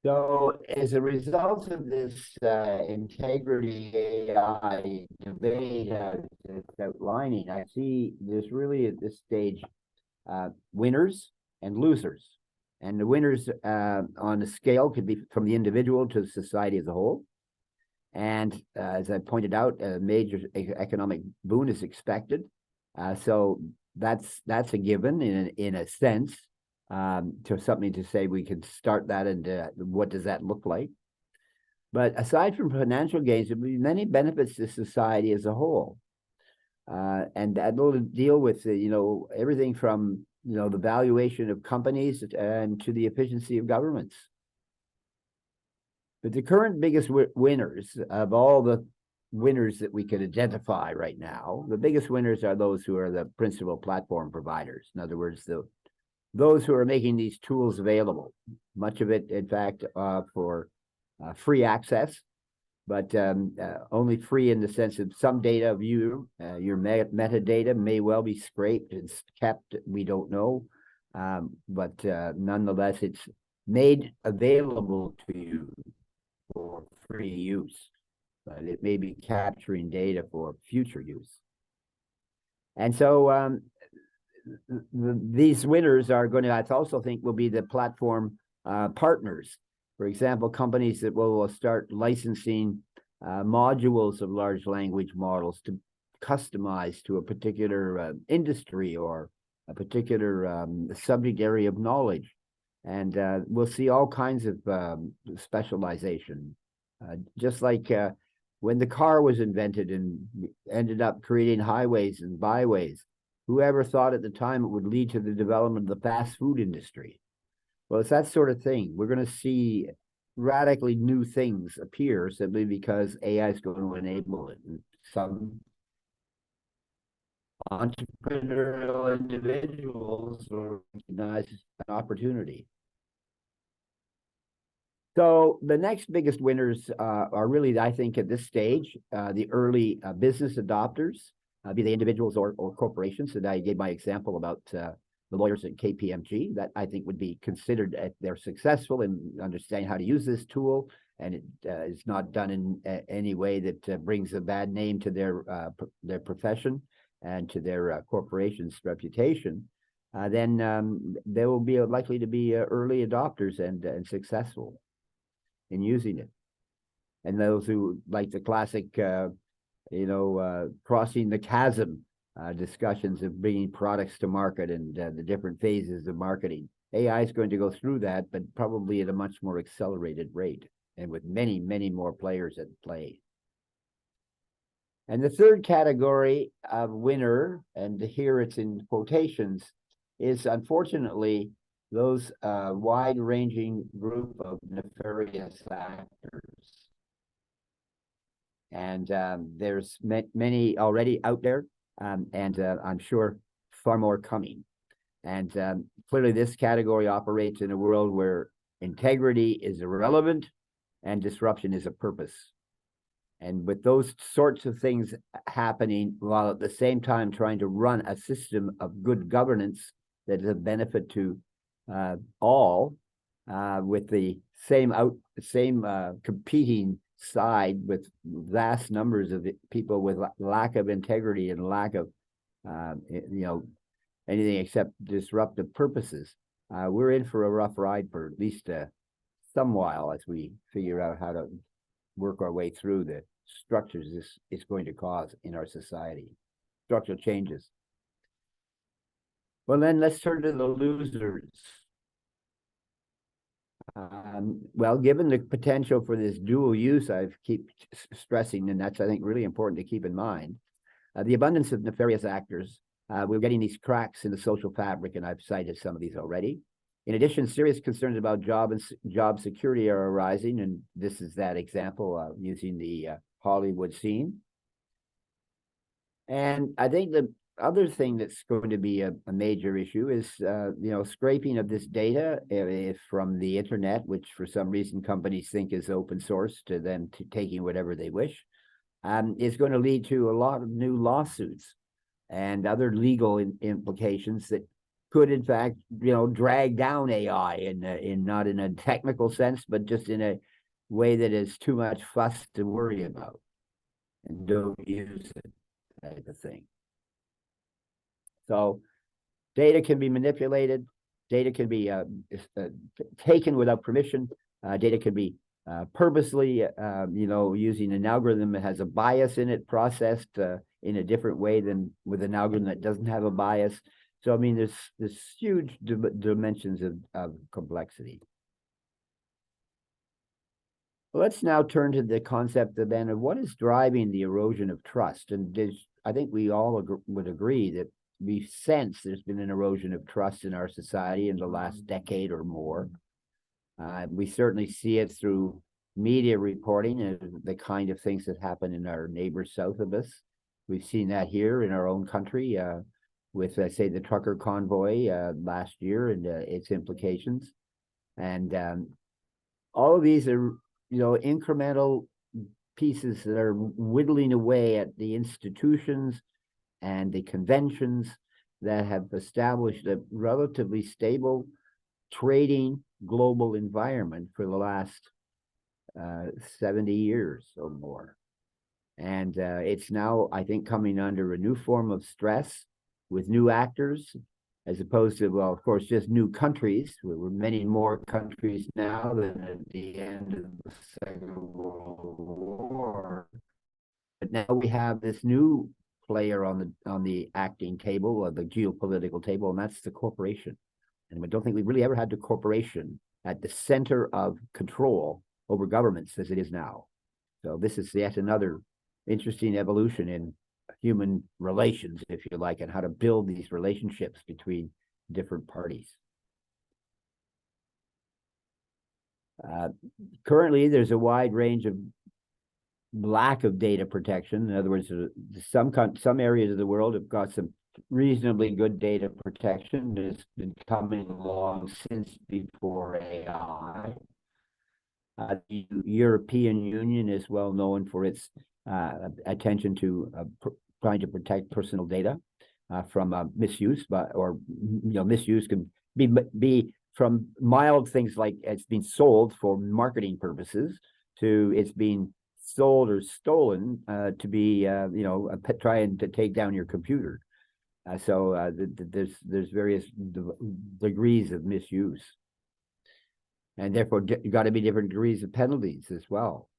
Speaker 2: So as a result of this integrity AI debate that's outlining, I see there's really at this stage winners and losers. And the winners on the scale could be from the individual to society as a whole. And as I pointed out, a major economic boon is expected. So that's a given in a sense. To something to say we can start that, and what does that look like? But aside from financial gains, there will be many benefits to society as a whole, and that will deal with everything from the valuation of companies and to the efficiency of governments. But the current biggest winners of all the winners that we could identify right now, the biggest winners are those who are the principal platform providers. In other words, those who are making these tools available, much of it, in fact, for free access, but only free in the sense of some data of you, your metadata may well be scraped and kept, we don't know, but nonetheless, it's made available to you for free use, but it may be capturing data for future use. And so these winners are going to, I also think, will be the platform partners. For example, companies that will start licensing modules of large language models to customize to a particular industry or a particular subject area of knowledge. And we'll see all kinds of specialization, just like when the car was invented and ended up creating highways and byways. Whoever thought at the time it would lead to the development of the fast food industry? Well, it's that sort of thing. We're going to see radically new things appear simply because AI is going to enable it. And some entrepreneurial individuals will recognize an opportunity. So the next biggest winners are really, I think, at this stage, the early business adopters. Be they individuals or corporations. And I gave my example about the lawyers at KPMG. That I think would be considered they're successful in understanding how to use this tool, and it is not done in any way that brings a bad name to their profession and to their corporation's reputation. Then they will be likely to be early adopters and successful in using it. And those who like the classic crossing the chasm discussions of bringing products to market and the different phases of marketing. AI is going to go through that, but probably at a much more accelerated rate and with many, many more players at play. And the third category of winner, and here it's in quotations, is unfortunately those wide-ranging group of nefarious actors. And there's many already out there, and I'm sure far more coming. And clearly this category operates in a world where integrity is irrelevant and disruption is a purpose. And with those sorts of things happening, while at the same time trying to run a system of good governance that is a benefit to all, with the same competing side with vast numbers of people with lack of integrity and lack of anything except disruptive purposes, we're in for a rough ride for at least some while as we figure out how to work our way through the structures this is going to cause in our society, structural changes. Well, then let's turn to the losers. Well, given the potential for this dual use, I keep stressing, and that's, I think, really important to keep in mind, the abundance of nefarious actors. We're getting these cracks in the social fabric, and I've cited some of these already. In addition, serious concerns about job security are arising, and this is that using the Hollywood scene. And I think that other thing that's going to be a major issue is, scraping of this data if from the internet, which for some reason companies think is open source, to them taking whatever they wish, is going to lead to a lot of new lawsuits and other legal implications that could, in fact, drag down AI in not in a technical sense, but just in a way that is too much fuss to worry about and don't use it, type of thing. So data can be manipulated, data can be taken without permission, data can be purposely, using an algorithm that has a bias in it, processed in a different way than with an algorithm that doesn't have a bias. So, I mean, there's huge dimensions of complexity. Let's now turn to the concept of what is driving the erosion of trust. And I think we all would agree that we sense there's been an erosion of trust in our society in the last decade or more. We certainly see it through media reporting and the kind of things that happen in our neighbors south of us. We've seen that here in our own country with, say, the trucker convoy last year and its implications. And all of these are, incremental pieces that are whittling away at the institutions and the conventions that have established a relatively stable trading global environment for the last 70 years or more. And it's now, I think, coming under a new form of stress with new actors, as opposed to, well, of course, just new countries. We're many more countries now than at the end of the Second World War. But now we have this new player on the acting table, or the geopolitical table, and that's the corporation. And I don't think we've really ever had the corporation at the center of control over governments as it is now. So this is yet another interesting evolution in human relations, if you like, and how to build these relationships between different parties. Currently, there's a wide range of lack of data protection. In other words, some areas of the world have got some reasonably good data protection. It's been coming along since before AI. The European Union is well known for its attention to trying to protect personal data from misuse, misuse can be from mild things like it's being sold for marketing purposes to it's being sold or stolen to be trying to take down your computer. So there's various degrees of misuse, and therefore you got to be different degrees of penalties as well.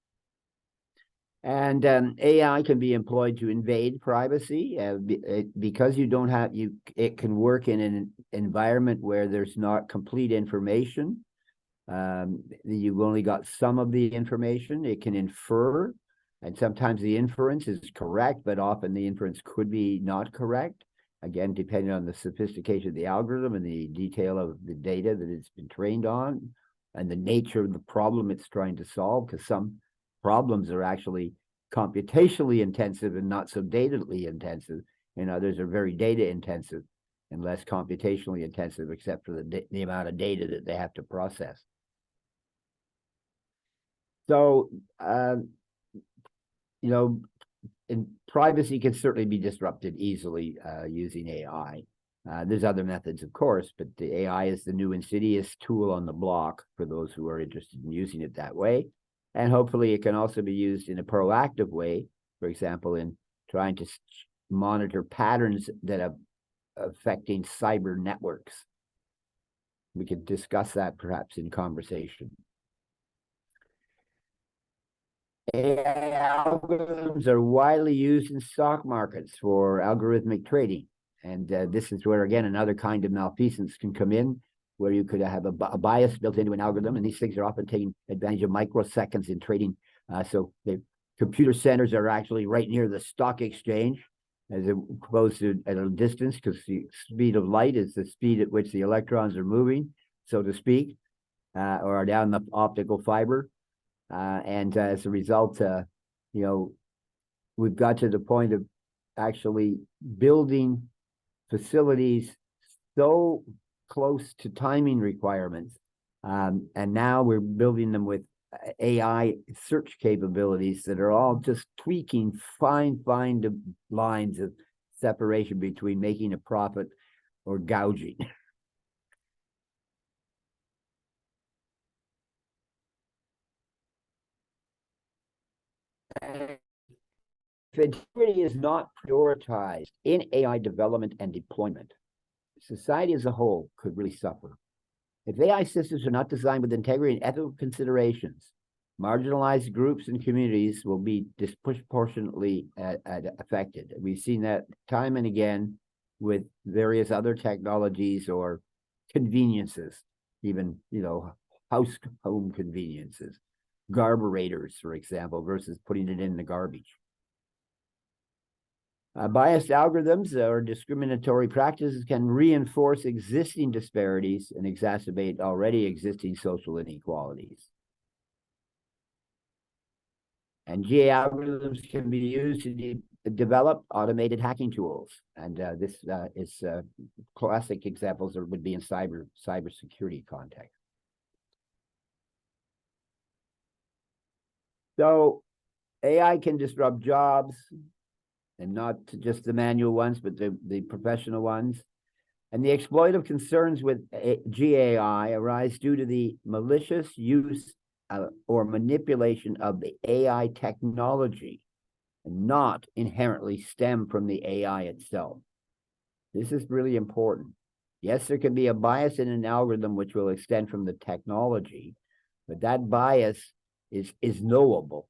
Speaker 2: And AI can be employed to invade privacy because you don't have it can work in an environment where there's not complete information. You've only got some of the information. It can infer, and sometimes the inference is correct, but often the inference could be not correct. Again, depending on the sophistication of the algorithm and the detail of the data that it's been trained on, and the nature of the problem it's trying to solve, because some problems are actually computationally intensive and not so data-ly intensive, and others are very data intensive and less computationally intensive, except for the amount of data that they have to process. So, and privacy can certainly be disrupted easily using AI. There's other methods, of course, but the AI is the new insidious tool on the block for those who are interested in using it that way. And hopefully it can also be used in a proactive way, for example, in trying to monitor patterns that are affecting cyber networks. We could discuss that perhaps in conversation. AI algorithms are widely used in stock markets for algorithmic trading. And this is where, again, another kind of malfeasance can come in, where you could have a bias built into an algorithm, and these things are often taking advantage of microseconds in trading. So the computer centers are actually right near the stock exchange, as opposed to at a distance, because the speed of light is the speed at which the electrons are moving, so to speak, or down the optical fiber. And as a result, we've got to the point of actually building facilities so close to timing requirements. And now we're building them with AI search capabilities that are all just tweaking fine lines of separation between making a profit or gouging. If integrity is not prioritized in AI development and deployment, society as a whole could really suffer. If AI systems are not designed with integrity and ethical considerations, marginalized groups and communities will be disproportionately affected. We've seen that time and again with various other technologies or conveniences, even, home conveniences, carburetors, for example, versus putting it in the garbage. Biased algorithms or discriminatory practices can reinforce existing disparities and exacerbate already existing social inequalities. And GA algorithms can be used to develop automated hacking tools. And this is classic examples would be in cybersecurity context. So AI can disrupt jobs, and not just the manual ones, but the professional ones. And the exploitative concerns with GAI arise due to the malicious use or manipulation of the AI technology, and not inherently stem from the AI itself. This is really important. Yes, there can be a bias in an algorithm which will extend from the technology, but that bias is knowable.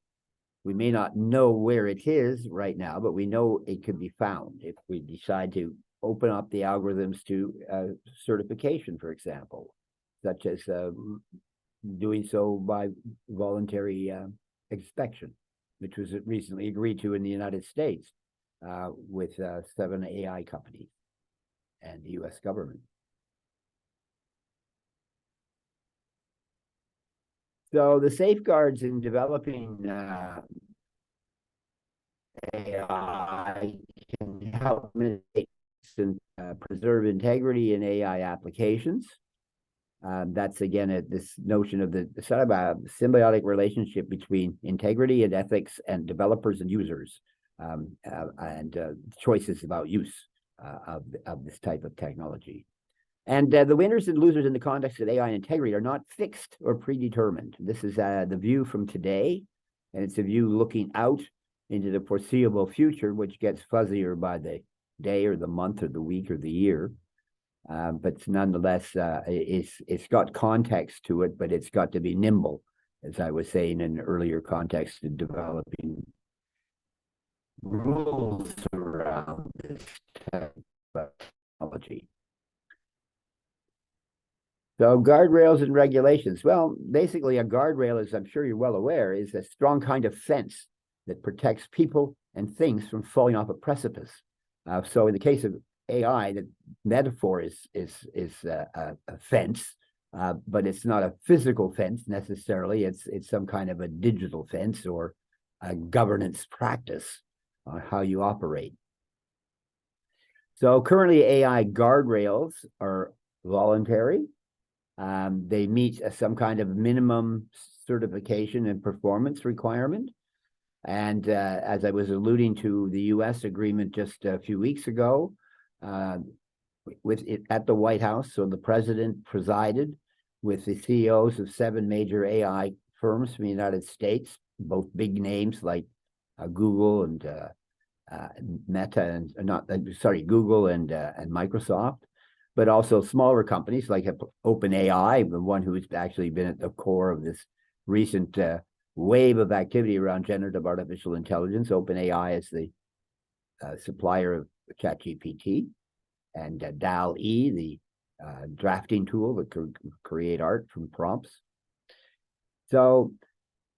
Speaker 2: We may not know where it is right now, but we know it could be found if we decide to open up the algorithms to certification, for example, such as doing so by voluntary inspection, which was recently agreed to in the United States with 7 AI companies and the US government. So the safeguards in developing AI can help mitigate and preserve integrity in AI applications. That's again this notion of the sort of a symbiotic relationship between integrity and ethics and developers and users, and choices about use of this type of technology. And the winners and losers in the context of AI and integrity are not fixed or predetermined. This is the view from today, and it's a view looking out into the foreseeable future, which gets fuzzier by the day or the month or the week or the year. But nonetheless, it's got context to it, but it's got to be nimble, as I was saying in an earlier context in developing rules around this technology. So guardrails and regulations. Well, basically a guardrail, as I'm sure you're well aware, is a strong kind of fence that protects people and things from falling off a precipice. So in the case of AI, the metaphor is a fence, but it's not a physical fence necessarily. It's some kind of a digital fence or a governance practice on how you operate. So currently AI guardrails are voluntary. They meet some kind of minimum certification and performance requirement. And as I was alluding to the US agreement just a few weeks ago, with it at the White House, so the president presided with the CEOs of 7 major AI firms from the United States, both big names like Google and Meta, and Google and Microsoft, but also smaller companies like OpenAI, the one who's actually been at the core of this recent wave of activity around generative artificial intelligence. OpenAI is the supplier of ChatGPT, and DALL-E, the drafting tool that could create art from prompts. So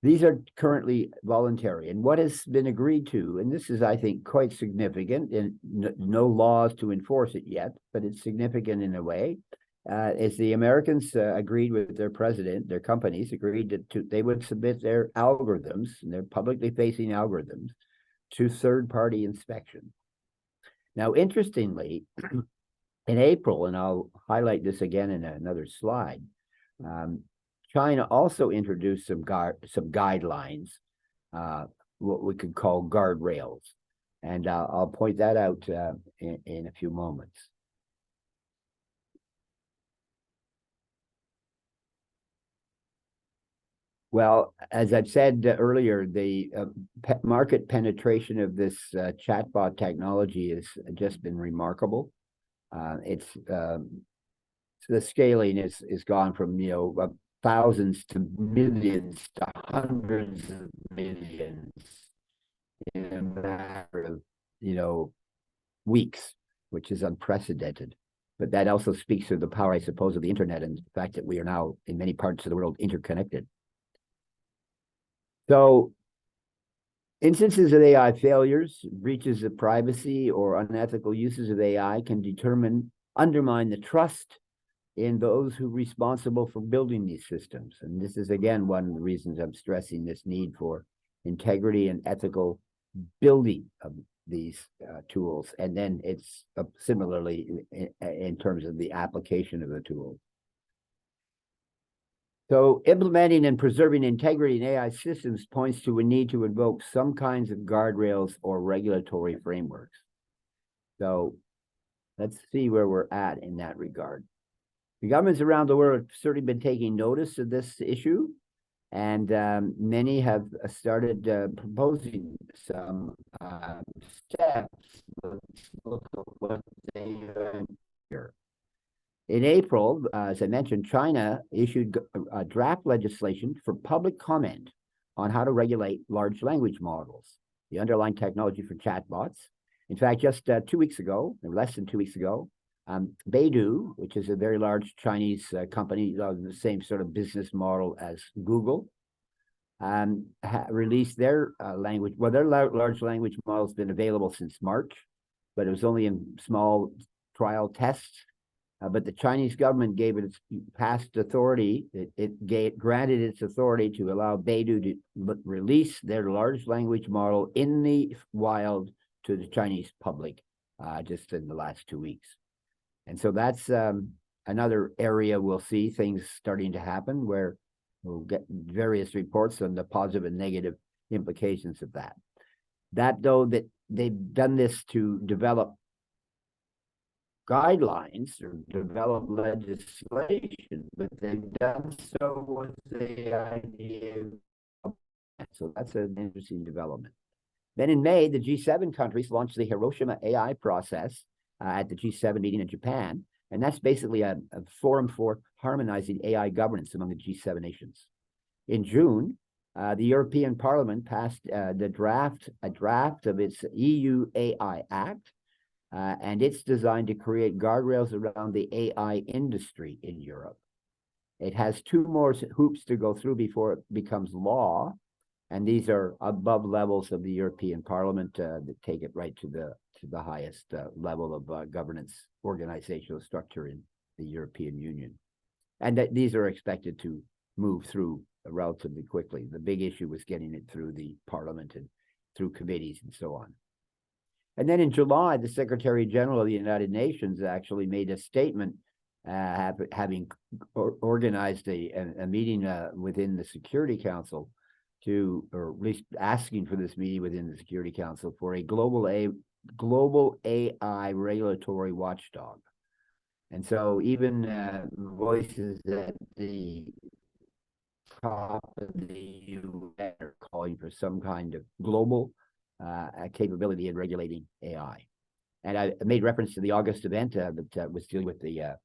Speaker 2: these are currently voluntary. And what has been agreed to, and this is, I think, quite significant, and no laws to enforce it yet, but it's significant in a way, is the Americans agreed with their president, their companies agreed they would submit their algorithms, and their publicly facing algorithms, to third-party inspection. Now, interestingly, in April, and I'll highlight this again in another slide, China also introduced some guidelines, what we could call guardrails. And I'll point that out in a few moments. Well, as I've said earlier, the market penetration of this chatbot technology has just been remarkable. The scaling is gone from thousands to millions to hundreds of millions in a matter of weeks, which is unprecedented. But that also speaks to the power, I suppose, of the internet and the fact that we are now in many parts of the world interconnected. So instances of AI failures, breaches of privacy, or unethical uses of AI can undermine the trust in those who are responsible for building these systems. And this is, again, one of the reasons I'm stressing this need for integrity and ethical building of these tools. And then it's similarly in terms of the application of the tools. So implementing and preserving integrity in AI systems points to a need to invoke some kinds of guardrails or regulatory frameworks. So let's see where we're at in that regard. The governments around the world have certainly been taking notice of this issue, and many have started proposing some steps. Let's look at what they here. In April, as I mentioned, China issued a draft legislation for public comment on how to regulate large language models, the underlying technology for chatbots. In fact, just 2 weeks ago, or less than 2 weeks ago, Baidu, which is a very large Chinese company, the same sort of business model as Google, released their language. Well, their large language model has been available since March, but it was only in small trial tests. But the Chinese government gave it its past authority. It granted its authority to allow Baidu to release their large language model in the wild to the Chinese public just in the last 2 weeks. And so that's another area we'll see things starting to happen where we'll get various reports on the positive and negative implications of that. That, though, that they've done this to develop guidelines or develop legislation, but they've done so with the idea of, so that's an interesting development. Then in May, the G7 countries launched the Hiroshima AI process at the G7 meeting in Japan, and that's basically a forum for harmonizing AI governance among the G7 nations. In June, the European Parliament passed a draft of its EU AI Act, and it's designed to create guardrails around the AI industry in Europe. It has 2 more hoops to go through before it becomes law, and these are above levels of the European Parliament that take it right to the highest level of governance organizational structure in the European Union. And that these are expected to move through relatively quickly. The big issue was getting it through the Parliament and through committees and so on. And then in July, the Secretary General of the United Nations actually made a statement having organized a meeting within the Security Council or at least asking for this meeting within the Security Council for a global AI regulatory watchdog. And so even voices at the top of the UN are calling for some kind of global capability in regulating AI. And I made reference to the August event that was dealing with the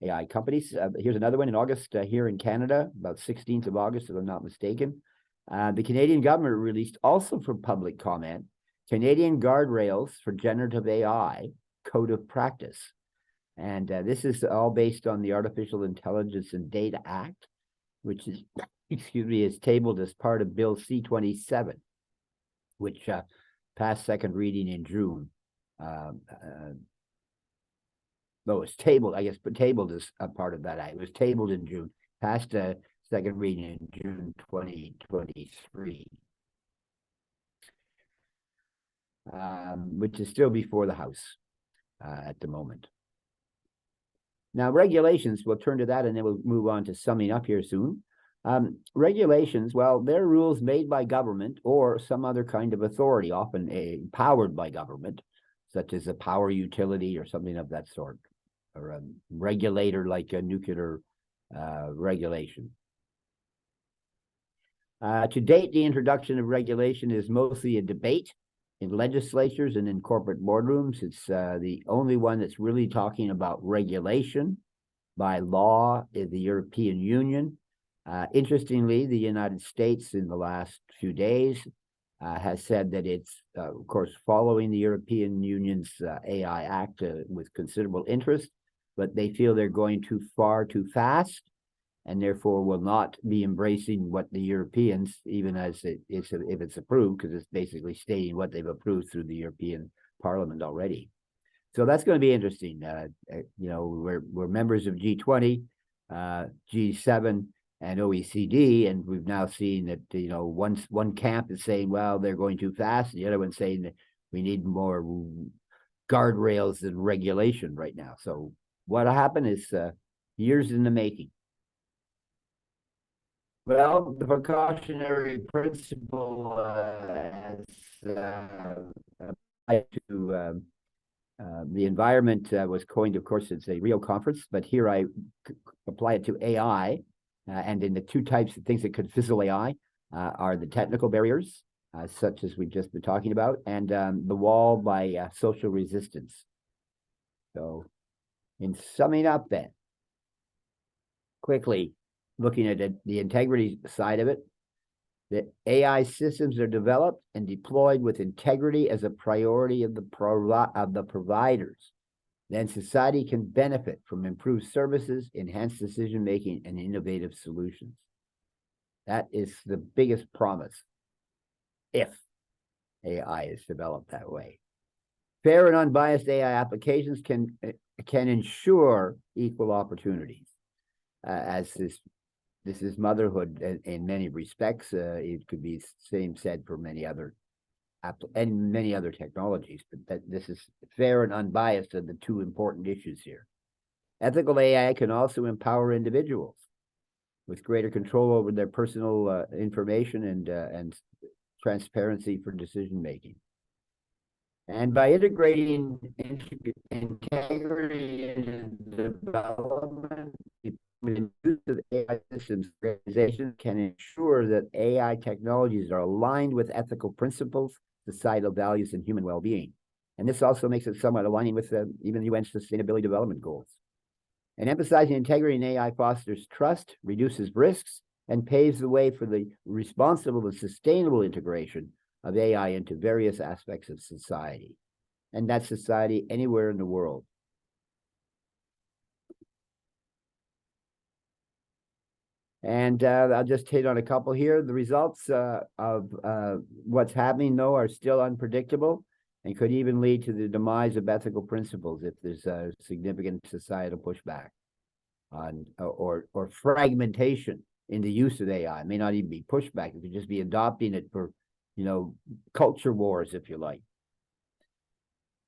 Speaker 2: AI companies. Here's another one in August here in Canada, about 16th of August, if I'm not mistaken. The Canadian government released also for public comment, Canadian Guardrails for Generative AI Code of Practice. And this is all based on the Artificial Intelligence and Data Act, which is, is tabled as part of Bill C-27, which passed second reading in June. Though it's tabled, I guess, but tabled as a part of that act. It was tabled in June, passed second reading in June 2023, which is still before the House. at the moment. Now, regulations, we'll turn to that and then we'll move on to summing up here soon. Regulations, well, they're rules made by government or some other kind of authority, often empowered by government, such as a power utility or something of that sort, or a regulator like a nuclear regulation. To date, the introduction of regulation is mostly a debate in legislatures and in corporate boardrooms. It's the only one that's really talking about regulation by law in the European Union. Interestingly, the United States in the last few days has said that it's, of course, following the European Union's AI Act with considerable interest, but they feel they're going too far too fast, and therefore will not be embracing what the Europeans, even as it is, if it's approved, because it's basically stating what they've approved through the European Parliament already. So that's going to be interesting. We're members of G20, G7, and OECD, and we've now seen that one camp is saying, well, they're going too fast, and the other one's saying that we need more guardrails and regulation right now. So what happened is years in the making. Well, the precautionary principle has applied to the environment was coined, of course, it's a Rio conference, but here I apply it to AI. And in the two types of things that could fizzle AI are the technical barriers, such as we've just been talking about, and the wall by social resistance. So in summing up then, quickly, looking at the integrity side of it, the AI systems are developed and deployed with integrity as a priority of the providers. Then society can benefit from improved services, enhanced decision-making, and innovative solutions. That is the biggest promise if AI is developed that way. Fair and unbiased AI applications can ensure equal opportunities, as this is motherhood in many respects. It could be same said for many other technologies, but that this is fair and unbiased are the two important issues here. Ethical AI can also empower individuals with greater control over their personal information and transparency for decision making. And by integrating integrity into development, the use of AI systems, organizations can ensure that AI technologies are aligned with ethical principles, societal values, and human well-being. And this also makes it somewhat aligning with even the UN Sustainability Development Goals. And emphasizing integrity in AI fosters trust, reduces risks, and paves the way for the responsible and sustainable integration of AI into various aspects of society. And that's society anywhere in the world. And I'll just hit on a couple here. The results of what's happening, though, are still unpredictable and could even lead to the demise of ethical principles if there's a significant societal pushback on or fragmentation in the use of AI. It may not even be pushback. It could just be adopting it for, culture wars, if you like.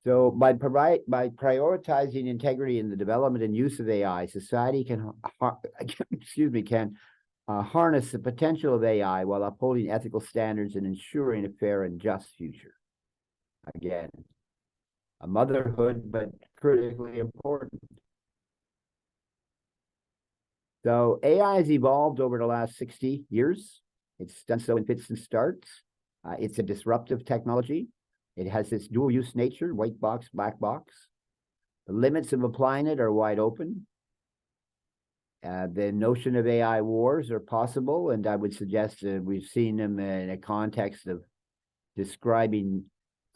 Speaker 2: So by prioritizing integrity in the development and use of AI, society can harness the potential of AI while upholding ethical standards and ensuring a fair and just future. Again, a motherhood, but critically important. So AI has evolved over the last 60 years. It's done so in fits and starts. It's a disruptive technology. It has this dual-use nature, white box, black box. The limits of applying it are wide open. The notion of AI wars are possible, and I would suggest that we've seen them in a context of describing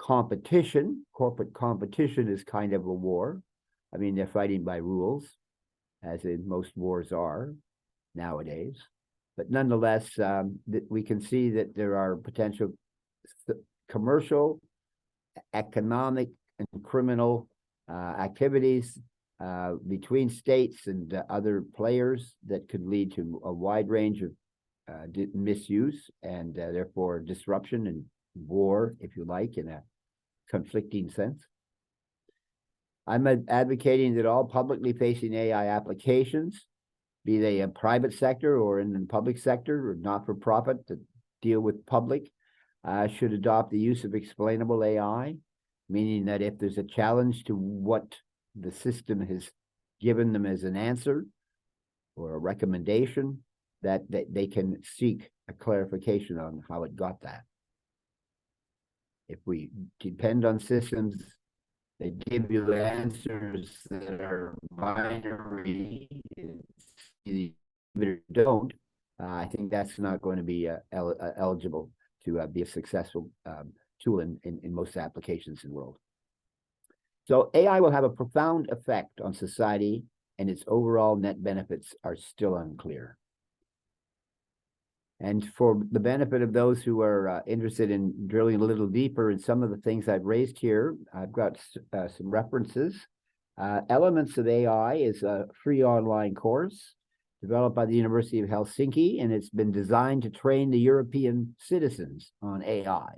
Speaker 2: competition. Corporate competition is kind of a war. I mean, they're fighting by rules, as in most wars are nowadays. But nonetheless, we can see that there are potential commercial, economic, and criminal activities between states and other players that could lead to a wide range of misuse and therefore disruption and war, if you like, in a conflicting sense. I'm advocating that all publicly facing AI applications, be they a private sector or in the public sector or not-for-profit that deal with public, should adopt the use of explainable AI, meaning that if there's a challenge to what the system has given them as an answer or a recommendation, that they can seek a clarification on how it got that. If we depend on systems that give you answers that are binary, either don't, I think that's not going to be eligible to be a successful tool in most applications in the world. So AI will have a profound effect on society, and its overall net benefits are still unclear. And for the benefit of those who are interested in drilling a little deeper in some of the things I've raised here, I've got some references. Elements of AI is a free online course developed by the University of Helsinki, and it's been designed to train the European citizens on AI.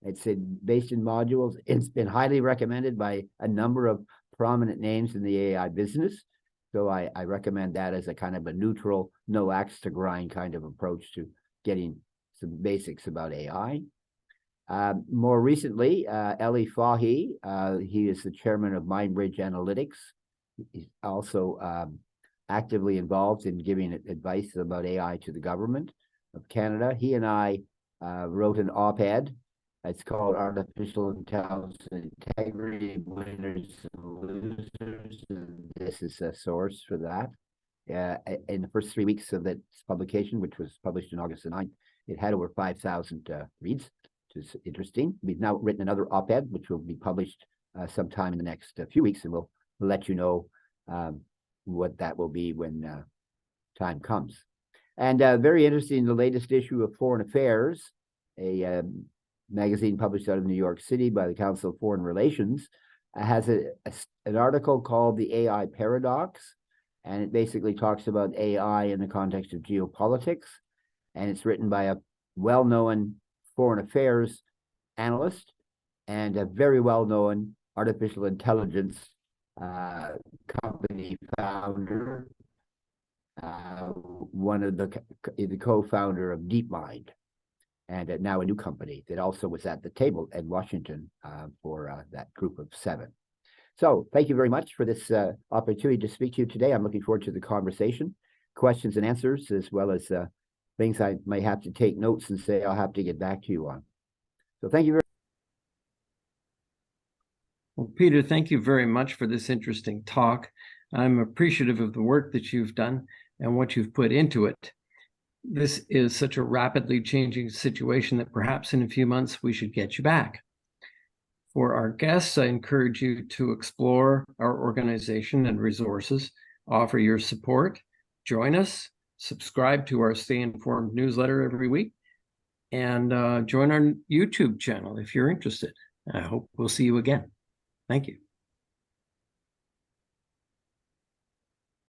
Speaker 2: It's based in modules. It's been highly recommended by a number of prominent names in the AI business. So I recommend that as a kind of a neutral, no axe to grind kind of approach to getting some basics about AI. More recently, Eli Fahy, he is the chairman of MindBridge Analytics. He's also actively involved in giving advice about AI to the government of Canada. He and I wrote an op-ed. It's called Artificial Intelligence Integrity, Winners and Losers. And this is a source for that. In the first 3 weeks of its publication, which was published on August the 9th, it had over 5,000 reads, which is interesting. We've now written another op-ed, which will be published sometime in the next few weeks, and we'll let you know what that will be when time comes. And very interesting, the latest issue of Foreign Affairs, a magazine published out of New York City by the Council of Foreign Relations, has an article called The AI Paradox, and it basically talks about AI in the context of geopolitics, and it's written by a well-known foreign affairs analyst and a very well-known artificial intelligence company founder, one of the co-founder of DeepMind, and now a new company that also was at the table in Washington for that group of 7. So thank you very much for this opportunity to speak to you today. I'm looking forward to the conversation, questions and answers, as well as things I may have to take notes and say I'll have to get back to you on. So thank you very much.
Speaker 1: Well, Peter, thank you very much for this interesting talk. I'm appreciative of the work that you've done and what you've put into it. This is such a rapidly changing situation that perhaps in a few months we should get you back. For our guests, I encourage you to explore our organization and resources, offer your support, join us, subscribe to our Stay Informed newsletter every week, and join our YouTube channel if you're interested. I hope we'll see you again. Thank you.